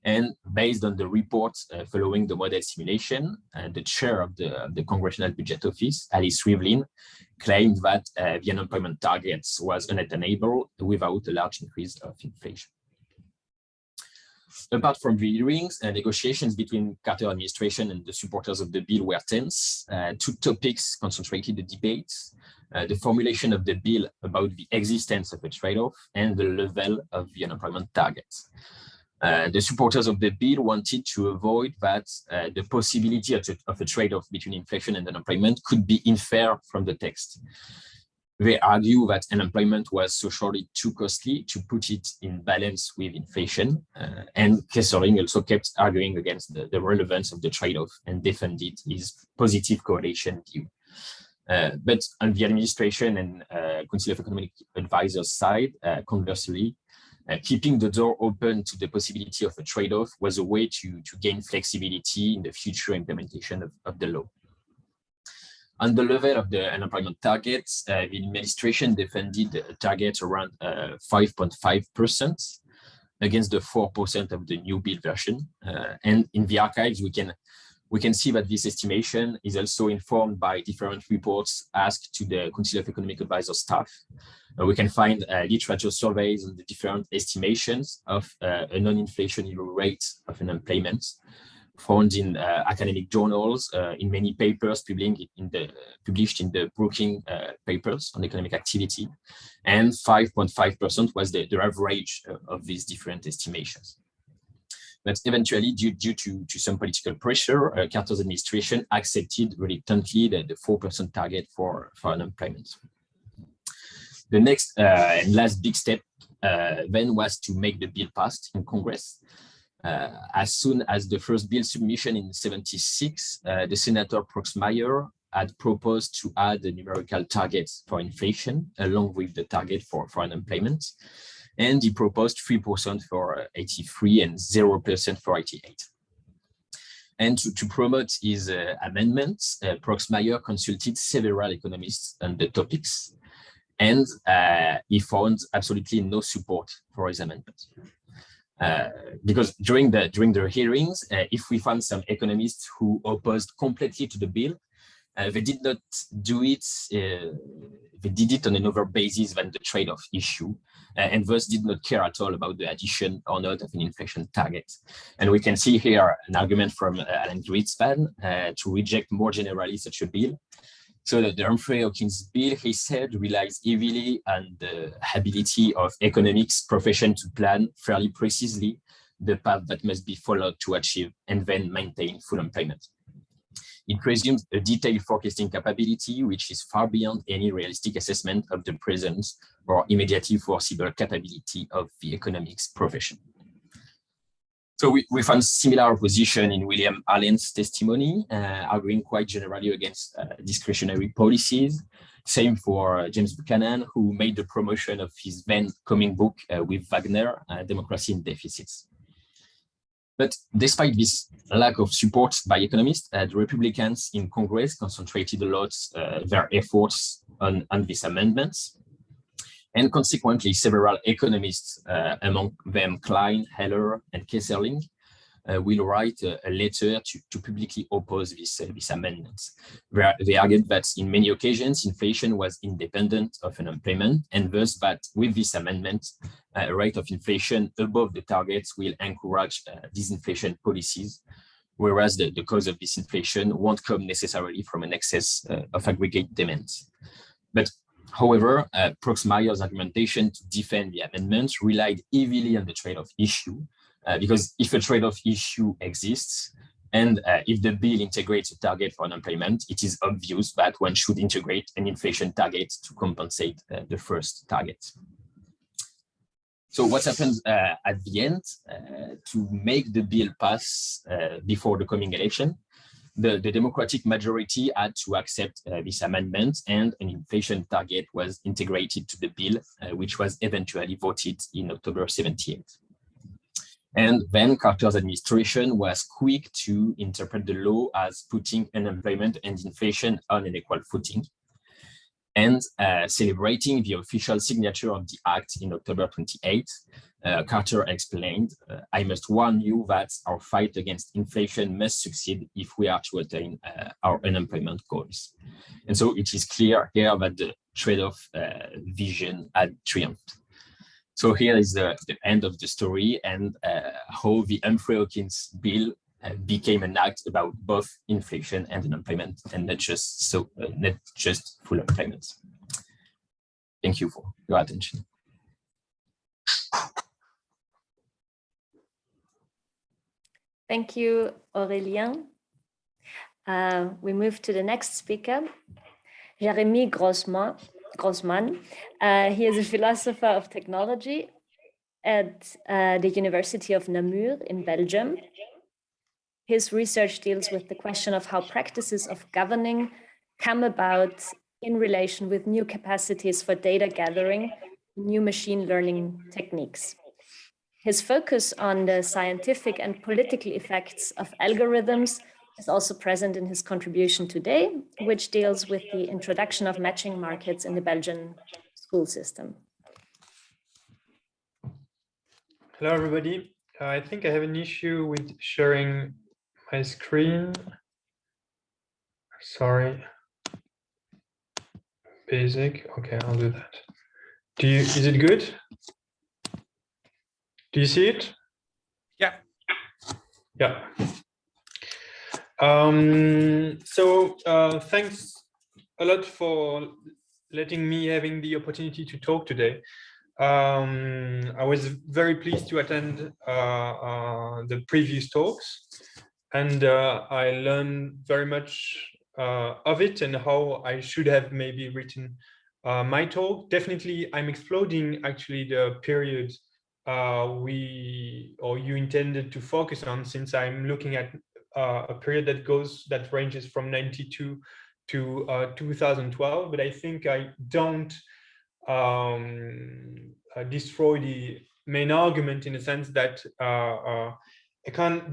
And based on the report following the model simulation, the chair of the Congressional Budget Office, Alice Rivlin, claimed that the unemployment targets was unattainable without a large increase of inflation. Apart from the hearings, negotiations between Carter administration and the supporters of the bill were tense. Two topics concentrated the debates: the formulation of the bill about the existence of a trade-off and the level of the unemployment targets. The supporters of the bill wanted to avoid that the possibility of a trade-off between inflation and unemployment could be inferred from the text. They argue that unemployment was socially too costly to put it in balance with inflation. And Chassonnery also kept arguing against the relevance of the trade-off and defended his positive correlation view. But on the administration and Council of Economic Advisors side, conversely, keeping the door open to the possibility of a trade-off was a way to gain flexibility in the future implementation of the law. On the level of the unemployment targets, the administration defended a target around 5.5% against the 4% of the new bill version. And in the archives, we can see that this estimation is also informed by different reports asked to the Council of Economic Advisors staff. We can find literature surveys on the different estimations of a non-inflationary rate of unemployment found in academic journals, in many papers published in the Brookings papers on economic activity, and 5.5% was the average of these different estimations. But eventually, due to some political pressure, Carter's administration accepted reluctantly the 4% target for unemployment. The next and last big step then was to make the bill passed in Congress. As soon as the first bill submission in 76, the Senator Proxmire had proposed to add the numerical targets for inflation along with the target for unemployment. And he proposed 3% for 83 and 0% for 88. And to promote his amendments, Proxmire consulted several economists on the topics, and he found absolutely no support for his amendment. Because during the hearings, if we found some economists who opposed completely to the bill, they did not do it, they did it on another basis than the trade-off issue, and thus did not care at all about the addition or not of an inflation target. And we can see here an argument from Alan Grossman to reject more generally such a bill. So the Humphrey Hawkins bill, he said, relies heavily on the ability of economics profession to plan fairly precisely the path that must be followed to achieve and then maintain full employment. It presumes a detailed forecasting capability, which is far beyond any realistic assessment of the present or immediately foreseeable capability of the economics profession. So we found similar opposition in William Allen's testimony, arguing quite generally against discretionary policies. Same for James Buchanan, who made the promotion of his then coming book with Wagner, Democracy in Deficits. But despite this lack of support by economists, the Republicans in Congress concentrated a lot their efforts on these amendments. And consequently, several economists, among them Klein, Heller, and Kesserling, will write a letter to publicly oppose these amendments. They argued that in many occasions, inflation was independent of unemployment, and thus that with this amendment, a rate of inflation above the targets will encourage disinflation policies, whereas the cause of this inflation won't come necessarily from an excess of aggregate demand. But however, Proxmire's argumentation to defend the amendments relied heavily on the trade-off issue, because if a trade-off issue exists, and if the bill integrates a target for unemployment, it is obvious that one should integrate an inflation target to compensate the first target. So what happens at the end to make the bill pass before the coming election? The Democratic majority had to accept this amendment, and an inflation target was integrated to the bill, which was eventually voted in October 78. And then Carter's administration was quick to interpret the law as putting unemployment and inflation on an equal footing. And celebrating the official signature of the act in October 28, Carter explained, "I must warn you that our fight against inflation must succeed if we are to attain our unemployment goals." And so it is clear here that the trade-off vision had triumphed. So here is the end of the story and how the Humphrey-Hawkins bill became an act about both inflation and unemployment, and not just full employment. Thank you for your attention. Thank you, Aurélien. We move to the next speaker, Jérémy Grosman. He is a philosopher of technology at the University of Namur in Belgium. His research deals with the question of how practices of governing come about in relation with new capacities for data gathering, new machine learning techniques. His focus on the scientific and political effects of algorithms is also present in his contribution today, which deals with the introduction of matching markets in the Belgian school system. Hello, everybody. I think I have an issue with sharing my screen. Sorry. Basic. Okay, I'll do that. Is it good? Do you see it? Yeah. Yeah. Thanks a lot for letting me having the opportunity to talk today. I was very pleased to attend the previous talks, and I learned very much of it and how I should have maybe written my talk. Definitely, I'm exploding actually the period you intended to focus on, since I'm looking at a period that ranges from 92 to 2012. But I think I don't destroy the main argument, in the sense that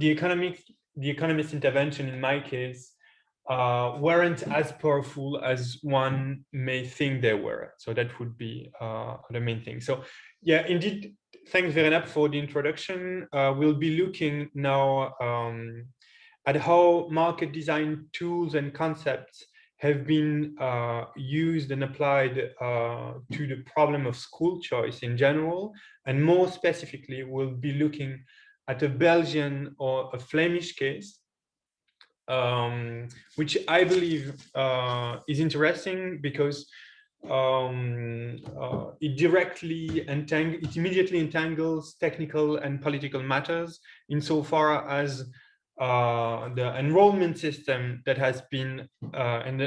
the economist intervention in my case weren't as powerful as one may think they were. So that would be the main thing. So yeah, indeed, thanks Verena for the introduction. We'll be looking now at how market design tools and concepts have been used and applied to the problem of school choice in general. And more specifically, we'll be looking at a Belgian or a Flemish case, which I believe is interesting because it immediately entangles technical and political matters, insofar as the enrollment system that has been and the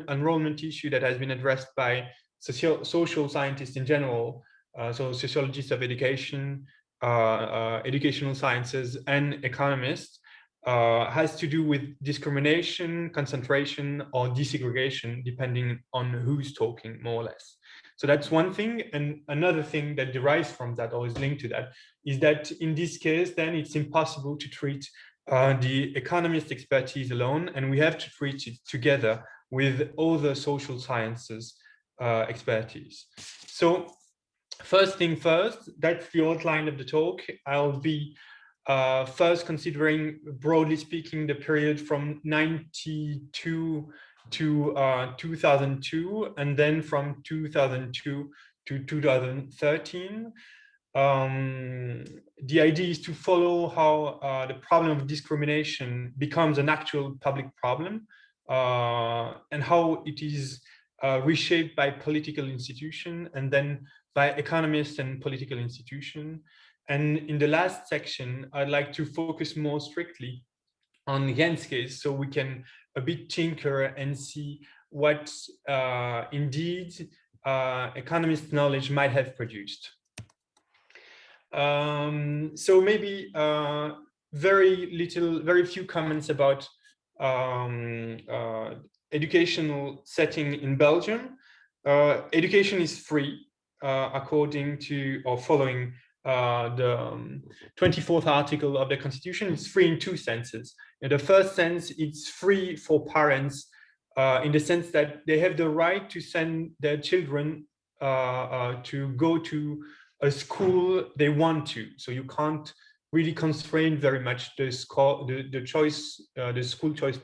enrollment issue that has been addressed by social scientists in general, so sociologists of education, educational sciences, and economists, has to do with discrimination, concentration, or desegregation, depending on who's talking, more or less. So that's one thing. And another thing that derives from that, or is linked to that, is that in this case, then it's impossible to treat the economist expertise alone, and we have to treat it together with other social sciences expertise. So first thing first, that's the outline of the talk. I'll be first considering, broadly speaking, the period from 92 to 2002, and then from 2002 to 2013. The idea is to follow how the problem of discrimination becomes an actual public problem, and how it is reshaped by political institution, and then by economists and political institution. And in the last section, I'd like to focus more strictly on Jens' case, so we can a bit tinker and see what indeed economist knowledge might have produced. So maybe very few comments about educational setting in Belgium. Education is free according to or following the 24th article of the Constitution, is free in two senses. In the first sense, it's free for parents in the sense that they have the right to send their children to go to a school they want to. So you can't really constrain very much the school choice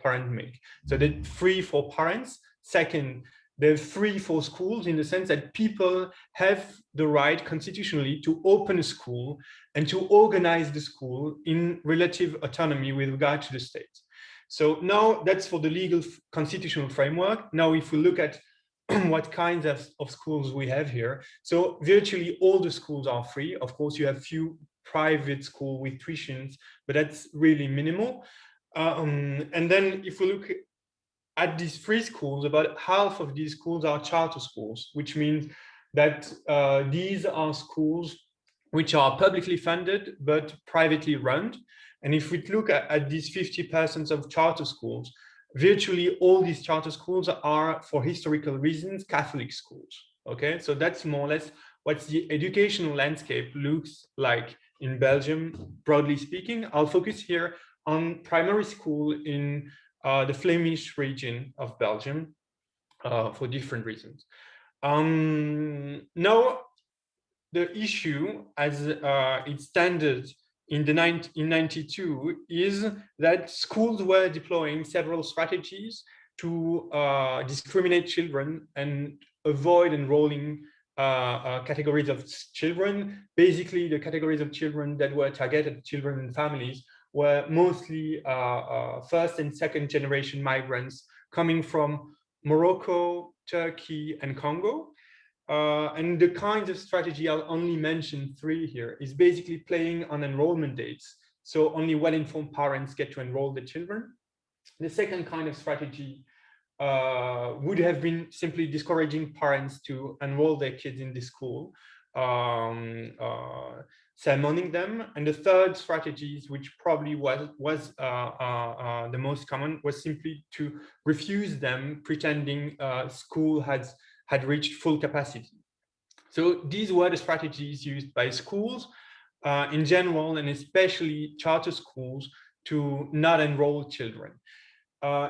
parents make. So they're free for parents. Second, they're free for schools in the sense that people have the right constitutionally to open a school and to organize the school in relative autonomy with regard to the state. So now that's for the legal constitutional framework. Now, if we look at what kinds of schools we have here, so virtually all the schools are free. Of course, you have few private schools with tuitions, but that's really minimal. And then if we look at these free schools, about half of these schools are charter schools, which means that these are schools which are publicly funded but privately run. And if we look at these 50% of charter schools, virtually all these charter schools are, for historical reasons, Catholic schools. Okay, so that's more or less what the educational landscape looks like in Belgium, broadly speaking. I'll focus here on primary school in the Flemish region of Belgium for different reasons. Now, the issue as it standard in 92 is that schools were deploying several strategies to discriminate children and avoid enrolling categories of children. Basically, the categories of children that were targeted, children and families, were mostly first and second generation migrants coming from Morocco, Turkey, and Congo. And the kinds of strategy, I'll only mention three here, is basically playing on enrollment dates. So only well-informed parents get to enroll their children. The second kind of strategy would have been simply discouraging parents to enroll their kids in the school, sermoning them. And the third strategy, which probably was the most common, was simply to refuse them, pretending school had reached full capacity. So these were the strategies used by schools in general, and especially charter schools, to not enroll children.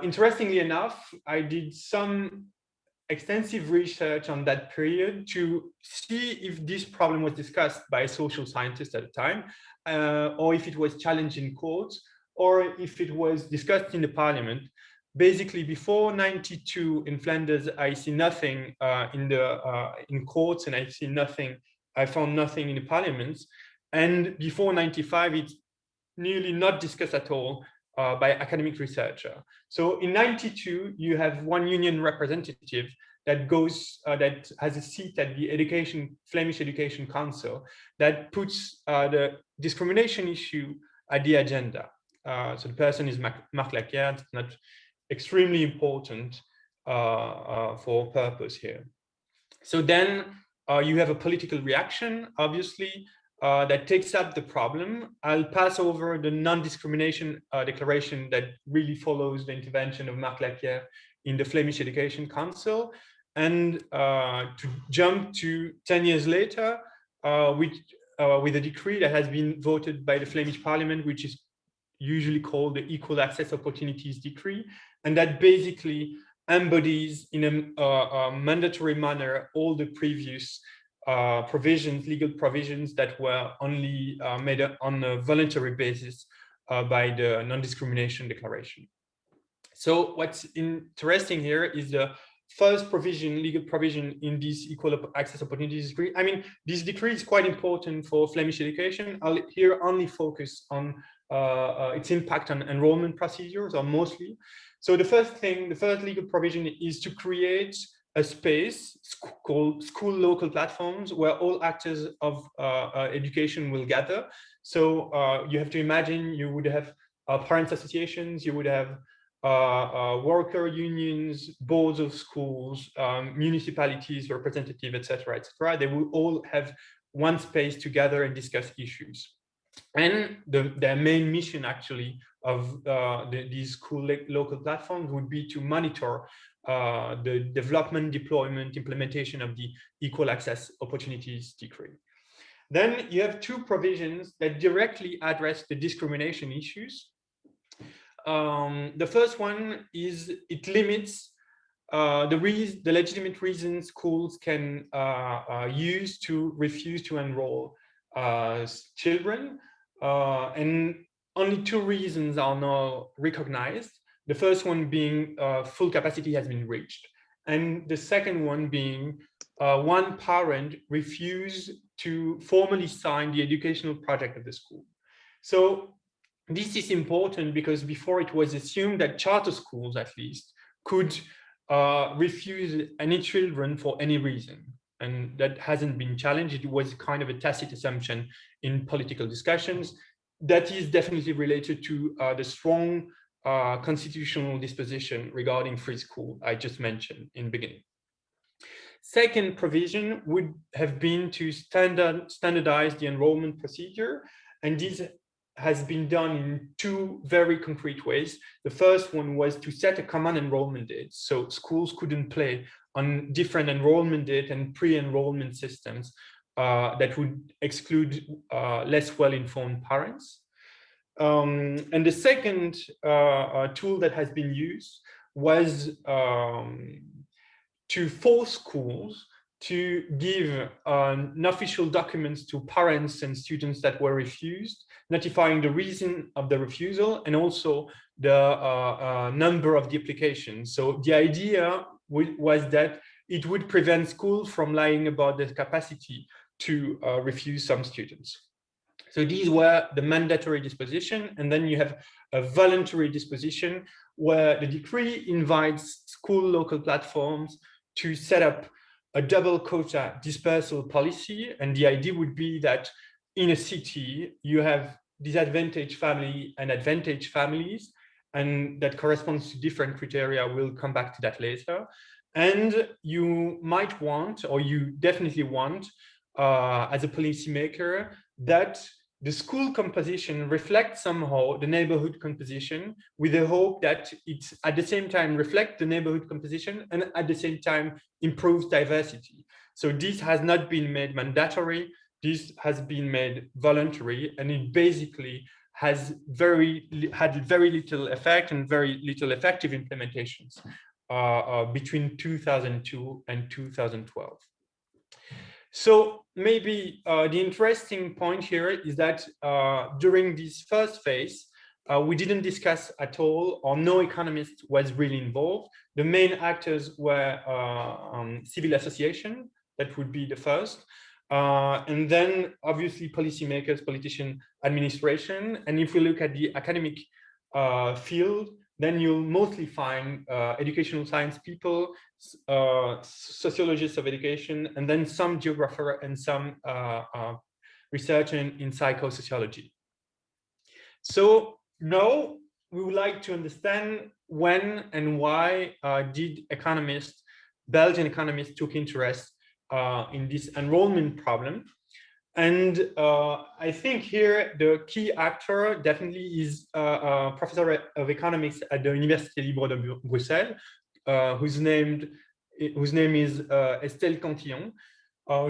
Interestingly enough, I did some extensive research on that period to see if this problem was discussed by social scientists at the time, or if it was challenged in courts, or if it was discussed in the parliament. Basically, before 92 in Flanders, I see nothing in courts, and I found nothing in the parliaments. And before 95, it's nearly not discussed at all by academic researcher. So in 92, you have one union representative that has a seat at the Flemish Education Council that puts the discrimination issue at the agenda. So the person is Marc Lacquière. It's not extremely important for purpose here. So then you have a political reaction, obviously, that takes up the problem. I'll pass over the non-discrimination declaration that really follows the intervention of Marc Lacquière in the Flemish Education Council, and to jump to 10 years later with a decree that has been voted by the Flemish Parliament, which is usually called the Equal Access Opportunities Decree, and that basically embodies in a mandatory manner all the previous legal provisions that were only made on a voluntary basis by the non-discrimination declaration. So what's interesting here is the first legal provision in this Equal Access Opportunities Decree. I mean, this decree is quite important for Flemish education. I'll here only focus on its impact on enrollment procedures, or mostly. So the first legal provision is to create a space called school local platforms where all actors of education will gather. So you have to imagine you would have parents associations, you would have worker unions, boards of schools, municipalities, representative, etc., etc. They will all have one space to gather and discuss issues. And their main mission, actually, of these school local platforms would be to monitor the development, deployment, implementation of the Equal Access Opportunities Decree. Then you have two provisions that directly address the discrimination issues. The first one is it limits the legitimate reasons schools can use to refuse to enroll children, and only two reasons are now recognized. The first one being full capacity has been reached, and the second one being one parent refused to formally sign the educational project of the school. So this is important because before it was assumed that charter schools, at least, could refuse any children for any reason. And that hasn't been challenged. It was kind of a tacit assumption in political discussions. That is definitely related to the strong constitutional disposition regarding free school I just mentioned in the beginning. Second provision would have been to standardize the enrollment procedure, and this has been done in two very concrete ways. The first one was to set a common enrollment date, so schools couldn't play on different enrollment date and pre-enrollment systems that would exclude less well-informed parents. And the second tool that has been used was to force schools to give unofficial documents to parents and students that were refused, notifying the reason of the refusal and also the number of the application. So the idea was that it would prevent schools from lying about the capacity to refuse some students. So these were the mandatory disposition, and then you have a voluntary disposition where the decree invites school local platforms to set up a double quota dispersal policy. And the idea would be that in a city, you have disadvantaged family and advantaged families, and that corresponds to different criteria. We'll come back to that later. And you might want, or you definitely want, as a policymaker, that the school composition reflects somehow the neighborhood composition, with the hope that it at the same time reflects the neighborhood composition and at the same time improves diversity. So this has not been made mandatory, this has been made voluntary, and it basically has had very little effect and very little effective implementations between 2002 and 2012. So maybe the interesting point here is that during this first phase, we didn't discuss at all, or no economist was really involved. The main actors were civil association, that would be the first. And then obviously policymakers, politician, administration. And if we look at the academic field, then you'll mostly find educational science people, sociologists of education, and then some geographer and some research in psychosociology. So now we would like to understand when and why did economists, Belgian economists, took interest in this enrollment problem. And I think here the key actor definitely is a professor of economics at the Université Libre de Bruxelles, whose name is Estelle Cantillon.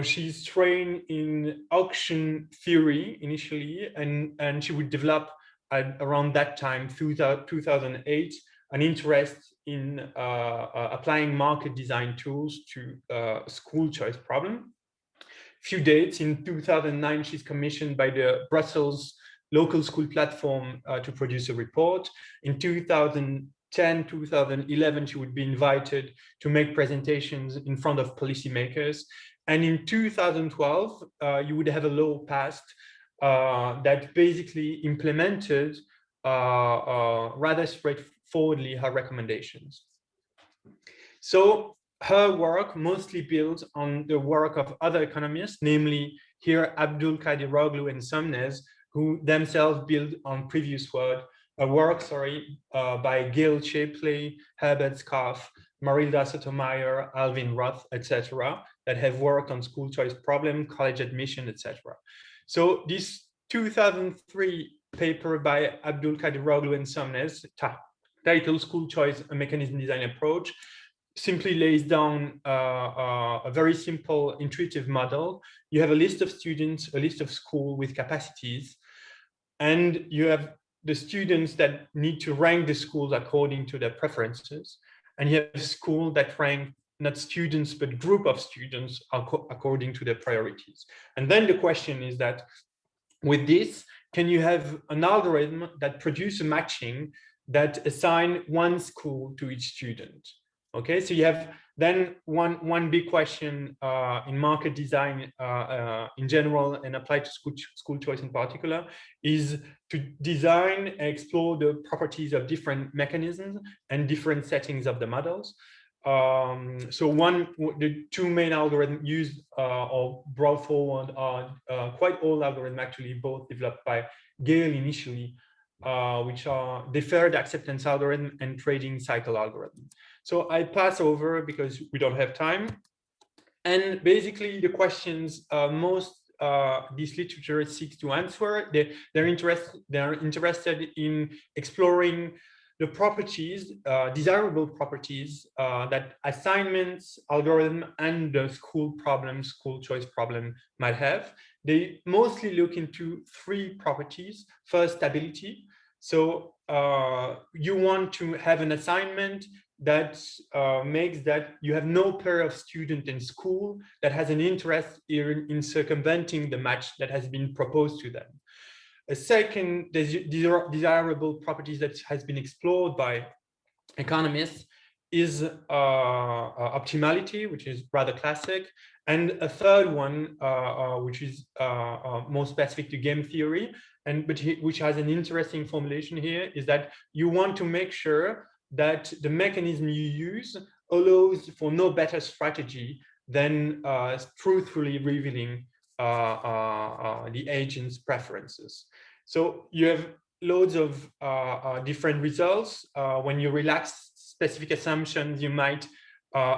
She's trained in auction theory initially, and she would develop at around that time, 2008, an interest in applying market design tools to school choice problem. Few dates, in 2009, she's commissioned by the Brussels local school platform to produce a report. In 2010, 2011, she would be invited to make presentations in front of policymakers. And in 2012, you would have a law passed that basically implemented rather straightforwardly her recommendations. So her work mostly builds on the work of other economists, namely here Abdul Kadiroglu and Somnes, who themselves build on previous work by Gail Shapley, Herbert Scarf, Marilda Sotomayor, Alvin Roth, etc., that have worked on school choice problem, college admission, etc. So this 2003 paper by Abdul Kadiroglu and Somnes, titled School Choice, a Mechanism Design Approach, simply lays down a very simple intuitive model. You have a list of students, a list of schools with capacities, and you have the students that need to rank the schools according to their preferences. And you have schools that rank not students, but group of students according to their priorities. And then the question is that with this, can you have an algorithm that produces a matching that assign one school to each student? Okay, so you have then one big question in market design in general and applied to school choice in particular is to design and explore the properties of different mechanisms and different settings of the models. So the two main algorithms used or brought forward are quite old algorithms, actually, both developed by Gale initially, which are deferred acceptance algorithm and trading cycle algorithm. So I pass over because we don't have time. And basically the questions most this literature seeks to answer, they're interested in exploring the properties, desirable properties that assignments, algorithm, and the school choice problem might have. They mostly look into three properties. First, stability. So you want to have an assignment that makes that you have no pair of student in school that has an interest in circumventing the match that has been proposed to them. A second desirable properties that has been explored by economists is optimality, which is rather classic. And a third one, which is more specific to game theory, which has an interesting formulation here, is that you want to make sure that the mechanism you use allows for no better strategy than truthfully revealing the agent's preferences. So you have loads of different results. When you relax specific assumptions, you might,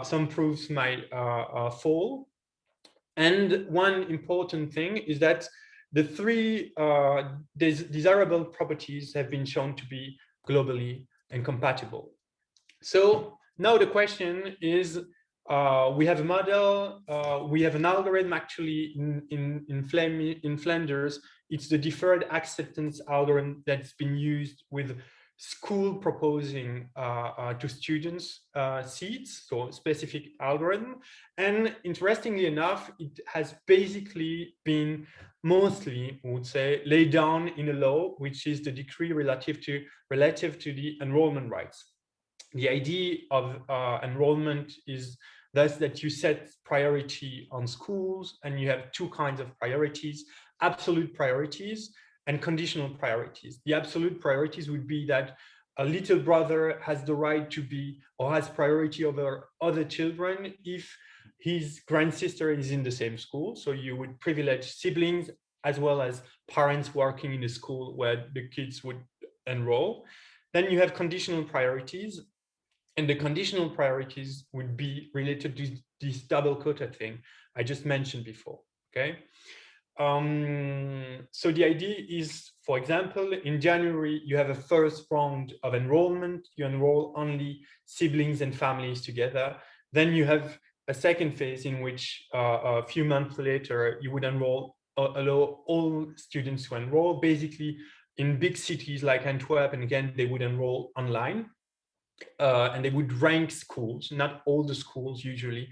some proofs might fall. And one important thing is that the three desirable properties have been shown to be globally incompatible. So now the question is, we have a model, we have an algorithm actually in Flanders. It's the deferred acceptance algorithm that's been used with school proposing to students seats, so specific algorithm. And interestingly enough, it has basically been mostly, I would say, laid down in a law, which is the decree relative to the enrollment rights. The idea of enrollment is thus that you set priority on schools, and you have two kinds of priorities: absolute priorities and conditional priorities. The absolute priorities would be that a little brother has the right to be, or has priority over other children if his grand sister is in the same school. So you would privilege siblings as well as parents working in a school where the kids would enroll. Then you have conditional priorities, and the conditional priorities would be related to this double quota thing I just mentioned before, okay? So the idea is, for example, in January, you have a first round of enrollment. You enroll only siblings and families together. Then you have a second phase in which a few months later, you would allow all students to enroll. Basically, in big cities like Antwerp, and again, they would enroll online. And they would rank schools, not all the schools usually.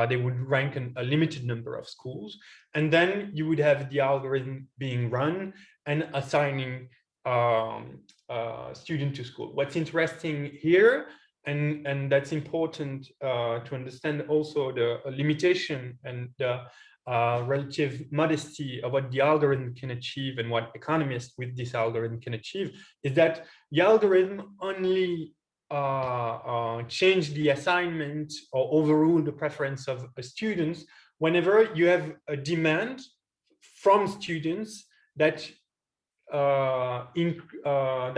They would rank a limited number of schools. And then you would have the algorithm being run and assigning student to school. What's interesting here, and that's important to understand also the limitation and the relative modesty of what the algorithm can achieve and what economists with this algorithm can achieve, is that the algorithm only change the assignment or overrule the preference of students whenever you have a demand from students that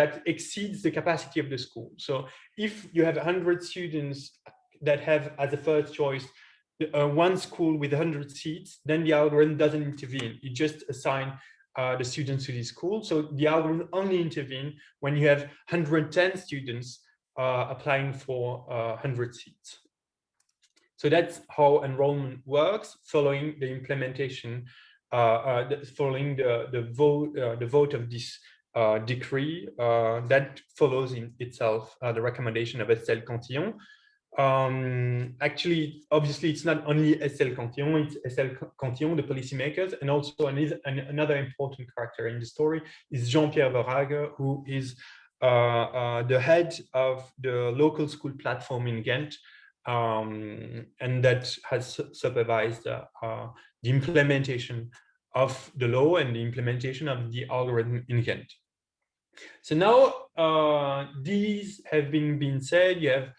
that exceeds the capacity of the school. So if you have 100 students that have as a first choice one school with 100 seats, then the algorithm doesn't intervene. It just assigns the students to the school. So the algorithm only intervenes when you have 110 students applying for 100 seats. So that's how enrollment works following the implementation, following the vote of this decree that follows in itself the recommendation of Estelle Cantillon. Actually, obviously, it's not only Estelle Cantillon, it's Estelle Cantillon, the policymakers, and also another important character in the story is Jean-Pierre Verhaeghe, who is the head of the local school platform in Ghent, and that has supervised the implementation of the law and the implementation of the algorithm in Ghent. So now these have been said. You have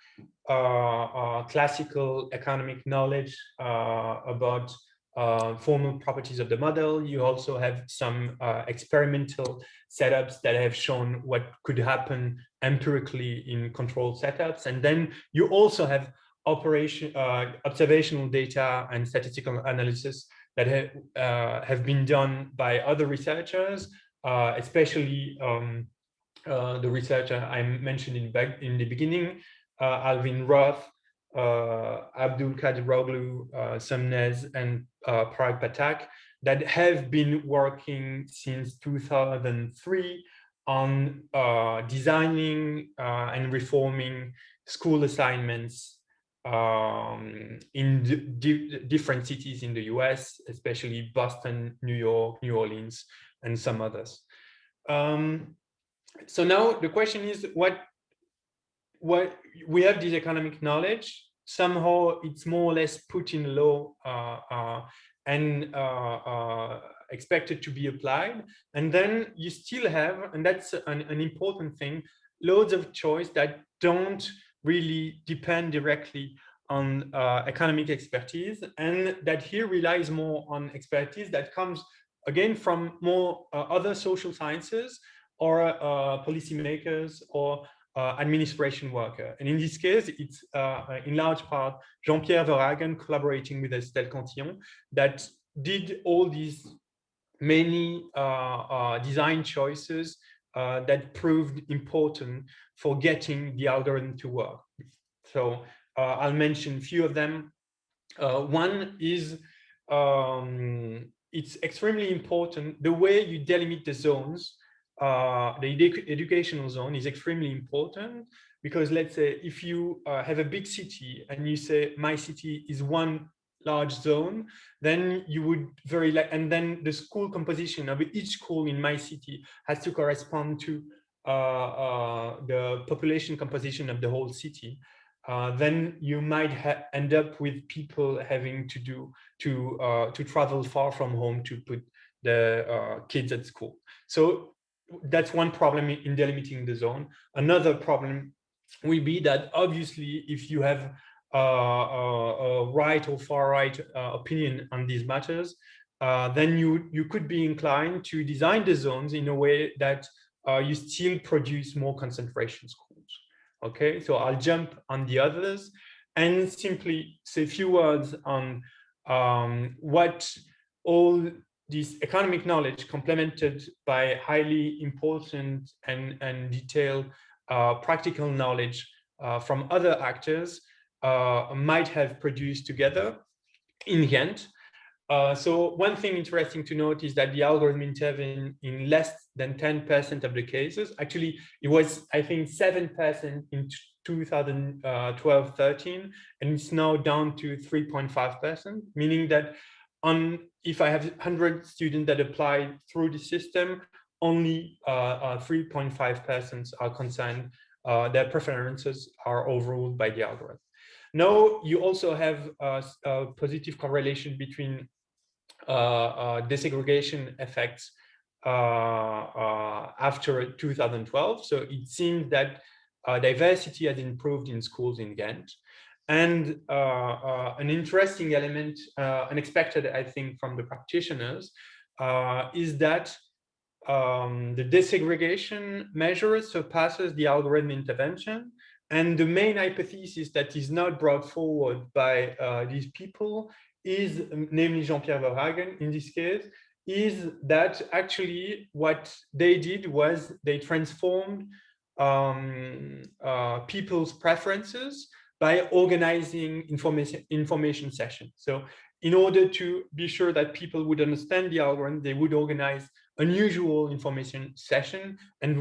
classical economic knowledge about formal properties of the model. You also have some experimental setups that have shown what could happen empirically in controlled setups. And then you also have observational data and statistical analysis that have been done by other researchers, especially the researcher I mentioned in the beginning, Alvin Roth, Abdul Kadiroglu, Somnez, and Parag Patak, that have been working since 2003 on designing and reforming school assignments in different cities in the US, especially Boston, New York, New Orleans, and some others. So now the question is, what we have this economic knowledge, somehow it's more or less put in law and expected to be applied. And then you still have, and that's an important thing, loads of choice that don't really depend directly on economic expertise, and that here relies more on expertise that comes again from more other social sciences or policymakers or administration worker. And in this case, it's in large part Jean-Pierre Verhaeghe collaborating with Estelle Cantillon that did all these many design choices that proved important for getting the algorithm to work. So I'll mention a few of them. One is it's extremely important the way you delimit the zones. The educational zone is extremely important because, let's say, if you have a big city and you say my city is one large zone, then you would and then the school composition of each school in my city has to correspond to the population composition of the whole city. Then you might end up with people having to travel far from home to put the kids at school. So that's one problem in delimiting the zone. Another problem will be that obviously if you have a right or far right opinion on these matters, then you could be inclined to design the zones in a way that you still produce more concentration schools. Okay, so I'll jump on the others and simply say a few words on what all this economic knowledge complemented by highly important and detailed practical knowledge from other actors might have produced together in Ghent. So one thing interesting to note is that the algorithm intervened in less than 10% of the cases. Actually, it was, I think, 7% in 2012-13, and it's now down to 3.5%, meaning that if I have 100 students that apply through the system, only 3.5% are concerned. Their preferences are overruled by the algorithm. Now, you also have a positive correlation between desegregation effects after 2012. So it seems that diversity has improved in schools in Ghent. And an interesting element, unexpected, I think, from the practitioners, is that the desegregation measure surpasses the algorithm intervention. And the main hypothesis that is not brought forward by these people is, namely Jean-Pierre Verhaeghe in this case, is that actually what they did was they transformed people's preferences by organizing information sessions. So in order to be sure that people would understand the algorithm, they would organize unusual information session, and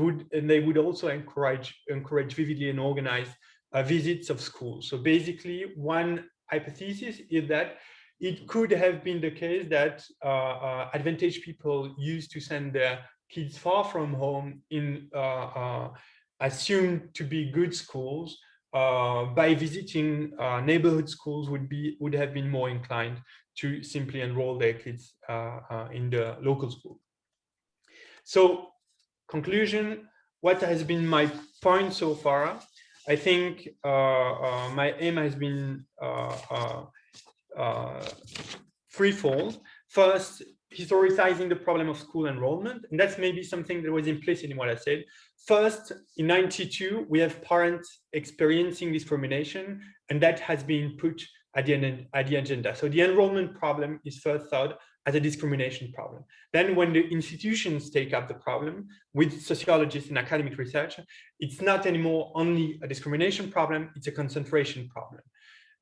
they would also encourage vividly and organize visits of schools. So basically, one hypothesis is that it could have been the case that advantaged people used to send their kids far from home in assumed to be good schools. By visiting neighborhood schools would have been more inclined to simply enroll their kids in the local school. So, conclusion, what has been my point so far? I think my aim has been threefold. First, historicizing the problem of school enrollment, and that's maybe something that was implicit in what I said. First, in '92, we have parents experiencing discrimination, and that has been put at the agenda. So the enrollment problem is first thought as a discrimination problem. Then when the institutions take up the problem with sociologists and academic research, it's not anymore only a discrimination problem, it's a concentration problem.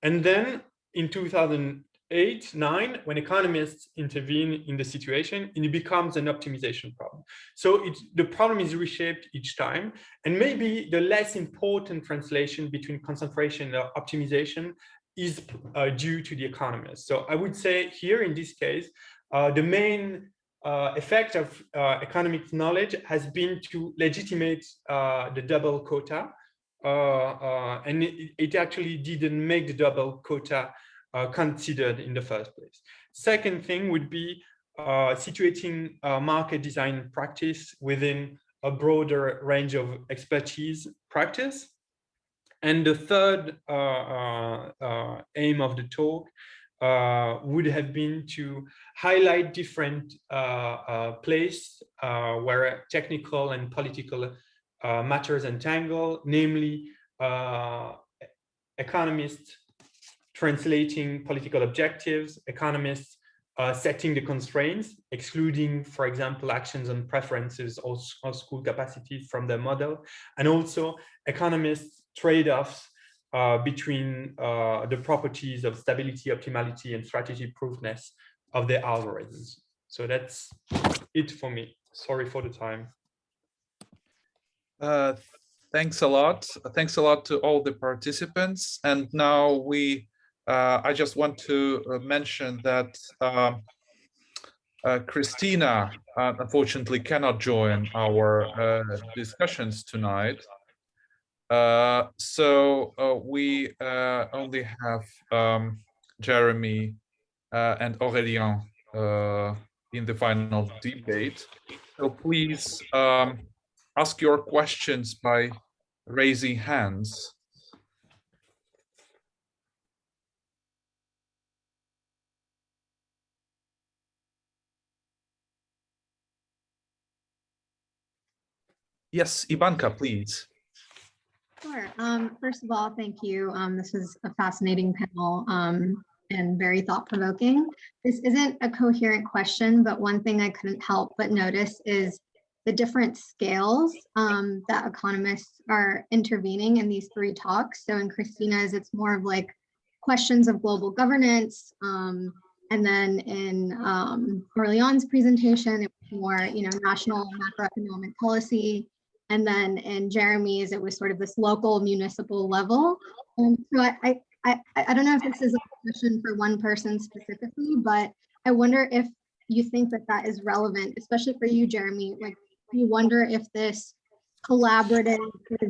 And then in 2008-9, when economists intervene in the situation, it becomes an optimization problem. So the problem is reshaped each time. And maybe the less important translation between concentration and optimization is due to the economists. So I would say here in this case, the main effect of economic knowledge has been to legitimate the double quota. And it actually didn't make the double quota considered in the first place. Second thing would be situating market design practice within a broader range of expertise practice. And the third aim of the talk would have been to highlight different places where technical and political matters entangle, namely economists translating political objectives, economists setting the constraints, excluding, for example, actions on preferences or school capacities from their model, and also economists trade-offs between the properties of stability, optimality, and strategy proofness of their algorithms. So that's it for me. Sorry for the time. Thanks a lot. Thanks a lot to all the participants. And now I just want to mention that Christina unfortunately cannot join our discussions tonight. So we only have Jérémy and Aurélien in the final debate. So please ask your questions by raising hands. Yes, Ivanka, please. Sure. First of all, thank you. This was a fascinating panel and very thought-provoking. This isn't a coherent question, but one thing I couldn't help but notice is the different scales that economists are intervening in these three talks. So in Christina's, it's more of like questions of global governance. And then in Aurélion's presentation, it was more, national macroeconomic policy. And then in Jérémy's, it was sort of this local municipal level. So I don't know if this is a question for one person specifically, but I wonder if you think that that is relevant, especially for you, Jérémy. Like, you wonder if this collaborative,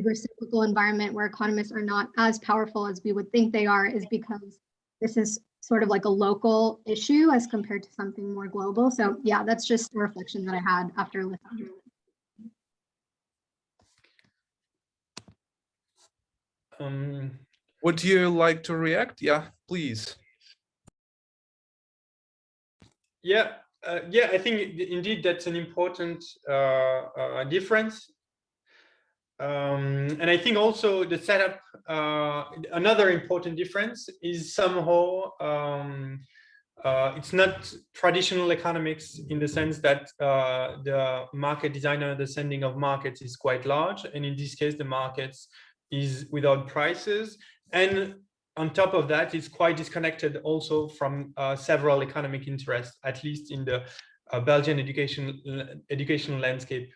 reciprocal environment where economists are not as powerful as we would think they are is because this is sort of like a local issue as compared to something more global. So yeah, that's just a reflection that I had after listening. Would you like to react? Yeah, please. Yeah, I think indeed that's an important difference. And I think also the setup, another important difference is somehow it's not traditional economics in the sense that the market designer understanding of markets is quite large. And in this case, the markets is without prices. And on top of that, it's quite disconnected also from several economic interests, at least in the Belgian educational landscape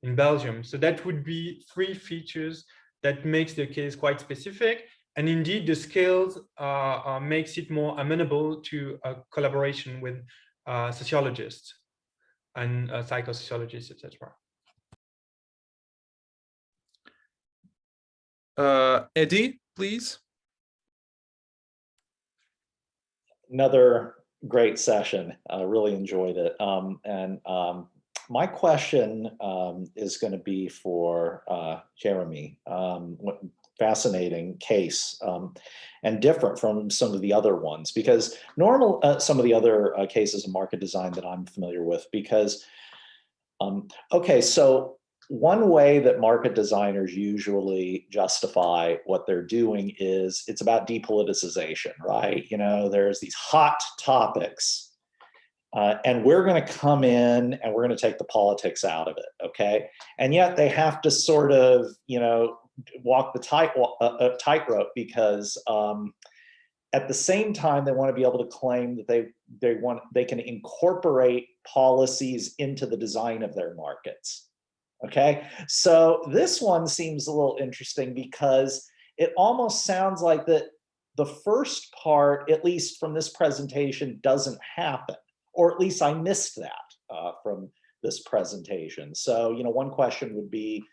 in Belgium. So that would be 3 features that makes the case quite specific. And indeed, the scales makes it more amenable to collaboration with sociologists and psychosociologists, etc. Eddie, please. Another great session. I really enjoyed it. My question is going to be for Jérémy. Fascinating case and different from some of the other ones, because some of the other cases of market design that I'm familiar with, because okay, so one way that market designers usually justify what they're doing is it's about depoliticization, right? You know, there's these hot topics and we're going to come in and we're going to take the politics out of it, okay? And yet they have to sort of, you know, walk the tightrope, because at the same time they want to be able to claim that they can incorporate policies into the design of their markets. Okay, so this one seems a little interesting because it almost sounds like that the first part, at least from this presentation, doesn't happen, or at least I missed that from this presentation. So, you know, one question would be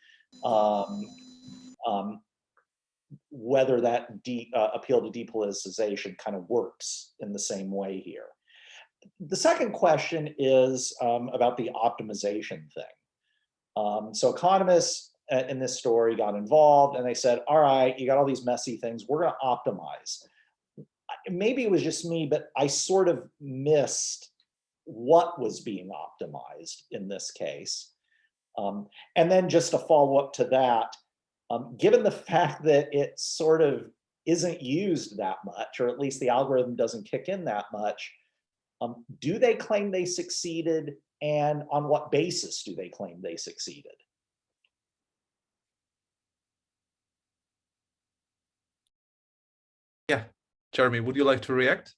whether that appeal to depoliticization kind of works in the same way here. The second question is about the optimization thing. So economists in this story got involved and they said, all right, you got all these messy things, we're going to optimize. Maybe it was just me, but I sort of missed what was being optimized in this case. And then just a follow-up to that, given the fact that it sort of isn't used that much, or at least the algorithm doesn't kick in that much, do they claim they succeeded? And on what basis do they claim they succeeded? Yeah, Jérémy, would you like to react?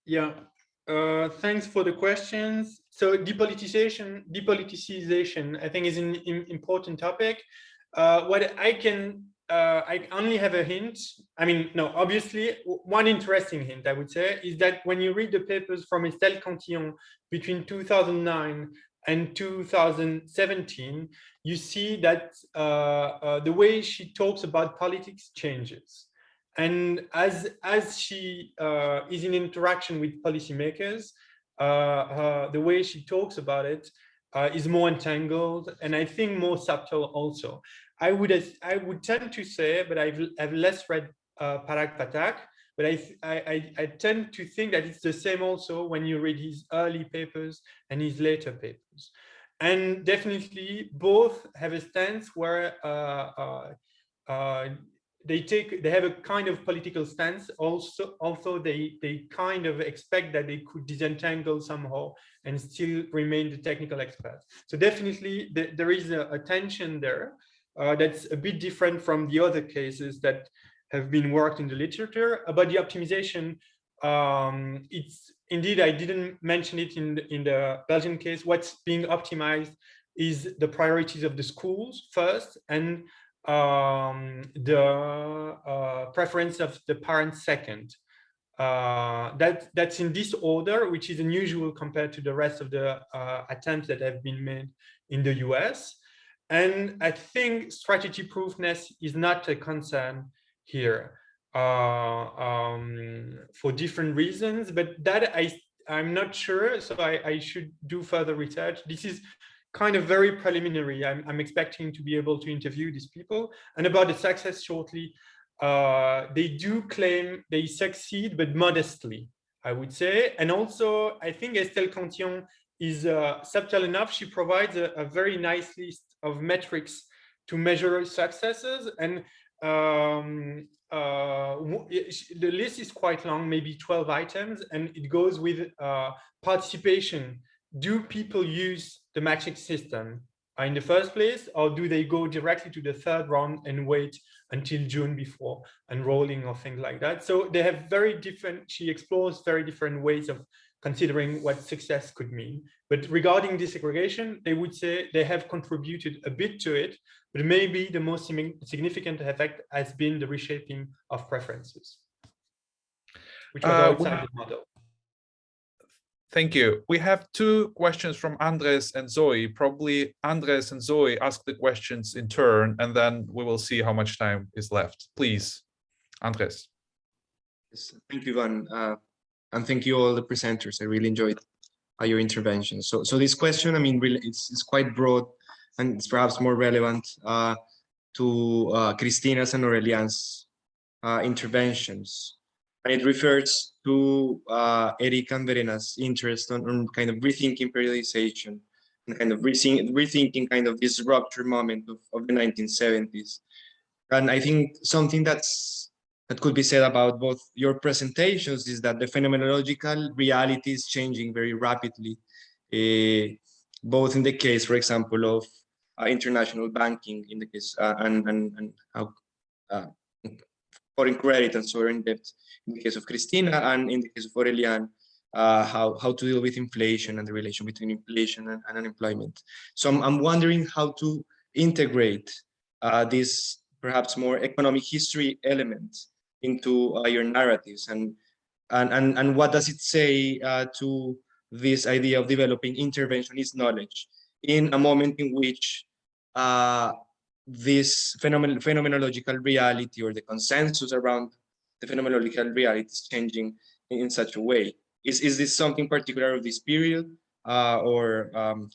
Yeah, thanks for the questions. So depoliticization, I think, is an important topic. What I only have a hint. I mean, no, obviously, one interesting hint, I would say, is that when you read the papers from Estelle Cantillon between 2009 and 2017, you see that the way she talks about politics changes. And as she is in interaction with policymakers, the way she talks about it is more entangled, and I think more subtle also. I would tend to say, but I've less read Parag Pathak, but I tend to think that it's the same also when you read his early papers and his later papers. And definitely both have a stance where they have a kind of political stance also, although they kind of expect that they could disentangle somehow and still remain the technical experts. So definitely there is a tension there that's a bit different from the other cases that have been worked in the literature. About the optimization, it's indeed, I didn't mention it in the Belgian case. What's being optimized is the priorities of the schools first, and the preference of the parents second. That's in this order, which is unusual compared to the rest of the attempts that have been made in the US. And I think strategy proofness is not a concern here for different reasons, but that I'm not sure, so I should do further research. This is kind of very preliminary. I'm expecting to be able to interview these people. And about the success shortly, they do claim they succeed, but modestly, I would say. And also, I think Estelle Cantillon is subtle enough. She provides a very nice list of metrics to measure successes. And the list is quite long, maybe 12 items, and it goes with participation. Do people use the matching system? in the first place, or do they go directly to the third round and wait until June before enrolling or things like that? So they have very different, she explores very different ways of considering what success could mean. But regarding desegregation, they would say they have contributed a bit to it, but maybe the most significant effect has been the reshaping of preferences, which was outside the model. Thank you. We have two questions from Andres and Zoe. Probably Andres and Zoe ask the questions in turn, and then we will see how much time is left. Please, Andres. Yes, thank you, Ivan. And thank you all the presenters. I really enjoyed your intervention. So this question, I mean, really, it's quite broad, and it's perhaps more relevant to Christina's and Aurelian's interventions. And it refers to Eric and Verena's interest on kind of rethinking periodization and kind of rethinking kind of this rupture moment of the 1970s. And I think something that could be said about both your presentations is that the phenomenological reality is changing very rapidly, both in the case, for example, of international banking, in the case and how foreign credit and sovereign debt in the case of Christina, and in the case of Aurelian, how to deal with inflation and the relation between inflation and unemployment. So I'm wondering how to integrate this perhaps more economic history element into your narratives, and what does it say to this idea of developing interventionist knowledge in a moment in which this phenomenological reality or the consensus around the phenomenological reality is changing in such a way? Is this something particular of this period, or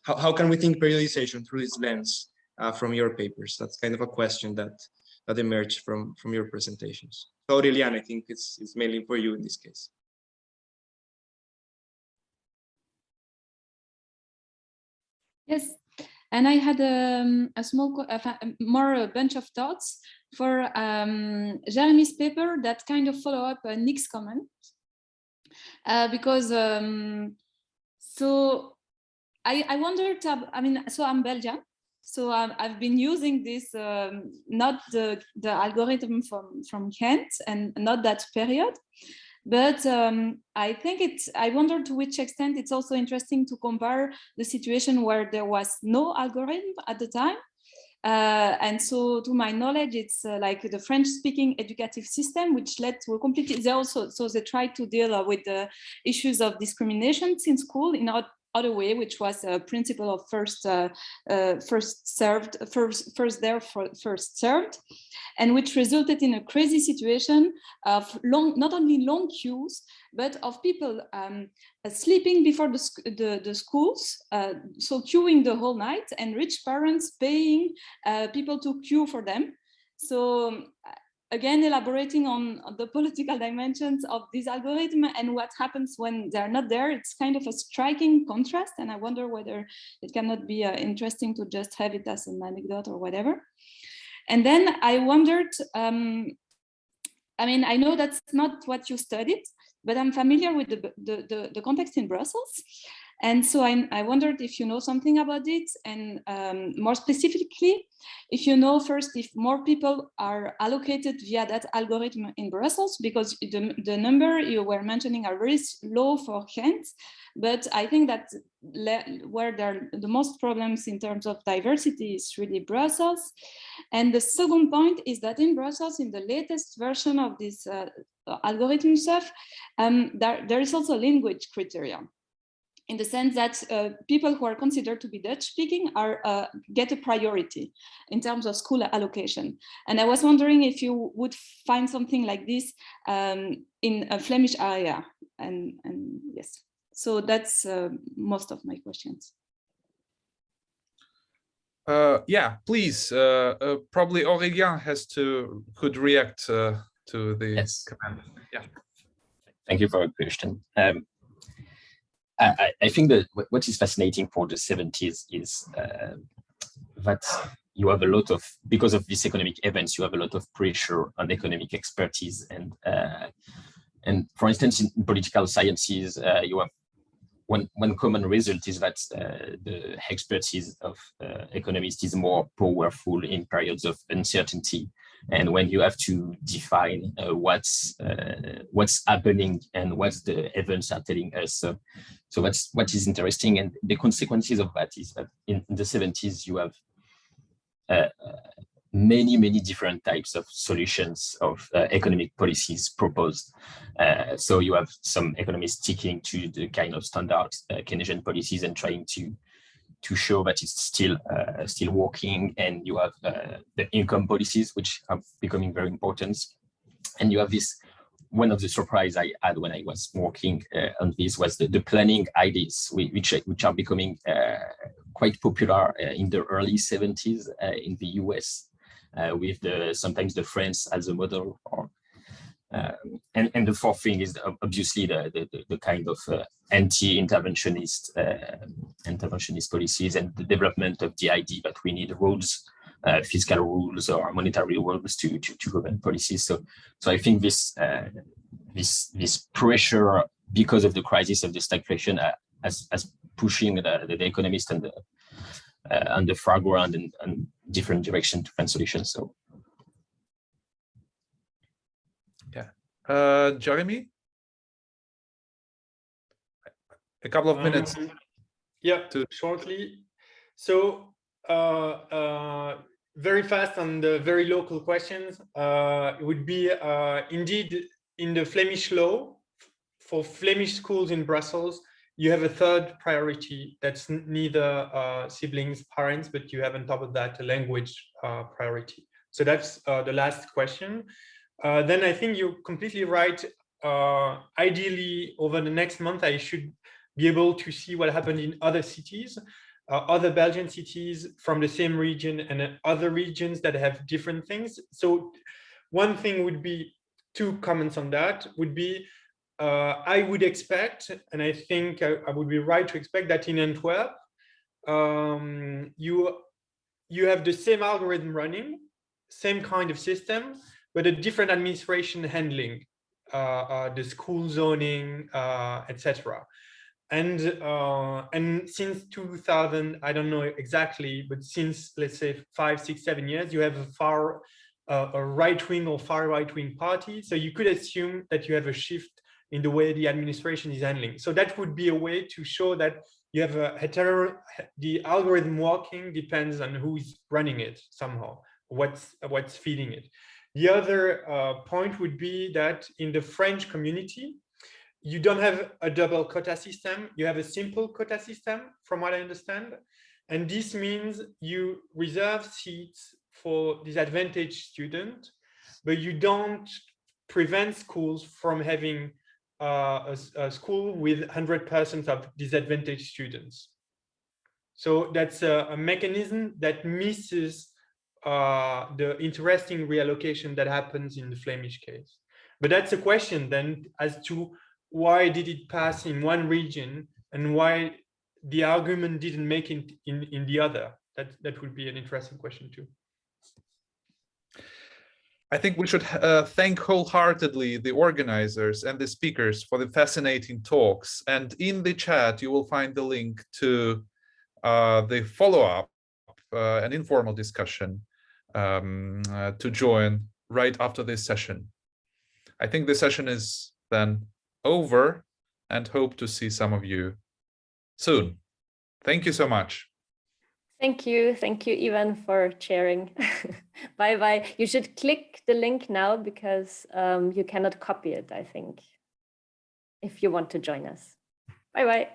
how can we think periodization through this lens from your papers? That's kind of a question that emerged from your presentations. So Aurelian, I think it's mainly for you in this case. Yes, and I had a small, a bunch of thoughts for Jérémy's paper that kind of follow up Nick's comment, because so I wondered. I mean, so I'm Belgian. So I've been using this, not the algorithm from Kent and not that period, but I wonder to which extent it's also interesting to compare the situation where there was no algorithm at the time. And so to my knowledge, it's like the French-speaking educative system, which led to a completely, they tried to deal with the issues of discrimination in school in other way, which was a principle of first served, first served, and which resulted in a crazy situation of not only long queues, but of people sleeping before the schools, so queuing the whole night, and rich parents paying people to queue for them. So again, elaborating on the political dimensions of this algorithm and what happens when they're not there, it's kind of a striking contrast. And I wonder whether it cannot be interesting to just have it as an anecdote or whatever. And then I wondered, I mean, I know that's not what you studied, but I'm familiar with the context in Brussels. And so I wondered if you know something about it, and more specifically, if you know first if more people are allocated via that algorithm in Brussels, because the number you were mentioning are very low for Ghent, but I think that where there are the most problems in terms of diversity is really Brussels. And the second point is that in Brussels, in the latest version of this algorithm stuff, there is also language criteria, in the sense that people who are considered to be Dutch-speaking get a priority in terms of school allocation. And I was wondering if you would find something like this in a Flemish area. And yes, so that's most of my questions. Yeah, please. Probably Aurélien could react to the yes. command. Yeah. Thank you for your question. I think that what is fascinating for the 70s is that you have a lot of, because of these economic events, you have a lot of pressure on economic expertise. And for instance, in political sciences, you have one common result is that the expertise of economists is more powerful in periods of uncertainty, and when you have to define what's happening and what the events are telling us. So that's what is interesting, and the consequences of that is that in the 70s you have many different types of solutions of economic policies proposed. So you have some economists sticking to the kind of standard Keynesian policies and trying to show that it's still working, and you have the income policies, which are becoming very important. And you have this, one of the surprise I had when I was working on this was the planning ideas, which are becoming quite popular in the early 70s in the US, with sometimes the France as a model. And the fourth thing is obviously the kind of anti-interventionist policies and the development of the idea that we need rules, fiscal rules or monetary rules to govern policies. So I think this pressure because of the crisis of the stagflation as pushing the economists and the far ground and different direction to find solutions. So. Jérémy, a couple of minutes. Yeah, shortly. So very fast on the very local questions. It would be indeed in the Flemish law for Flemish schools in Brussels, you have a third priority that's neither siblings, parents, but you have on top of that a language priority. So that's the last question. Then I think you're completely right. Ideally, over the next month, I should be able to see what happened in other cities, other Belgian cities from the same region and other regions that have different things. So one thing would be, two comments on that would be, I would expect, and I think I would be right to expect that in Antwerp, you have the same algorithm running, same kind of system, but a different administration handling the school zoning, etc. And since 2000, I don't know exactly, but since let's say 5, 6, 7 years, you have a right-wing or far right-wing party. So you could assume that you have a shift in the way the administration is handling. So that would be a way to show that you have the algorithm working depends on who is running it somehow, what's feeding it. The other point would be that in the French community, you don't have a double quota system. You have a simple quota system, from what I understand. And this means you reserve seats for disadvantaged students, but you don't prevent schools from having a school with 100% of disadvantaged students. So that's a mechanism that misses the interesting reallocation that happens in the Flemish case. But that's a question then as to why did it pass in one region and why the argument didn't make it in the other. That would be an interesting question too. I think we should thank wholeheartedly the organizers and the speakers for the fascinating talks. And in the chat, you will find the link to the follow-up, an informal discussion to join right after this session. I think the session is then over and hope to see some of you soon. Thank you so much. Thank you, Ivan, for chairing. Bye-bye. You should click the link now because you cannot copy it, I think, if you want to join us. Bye-bye.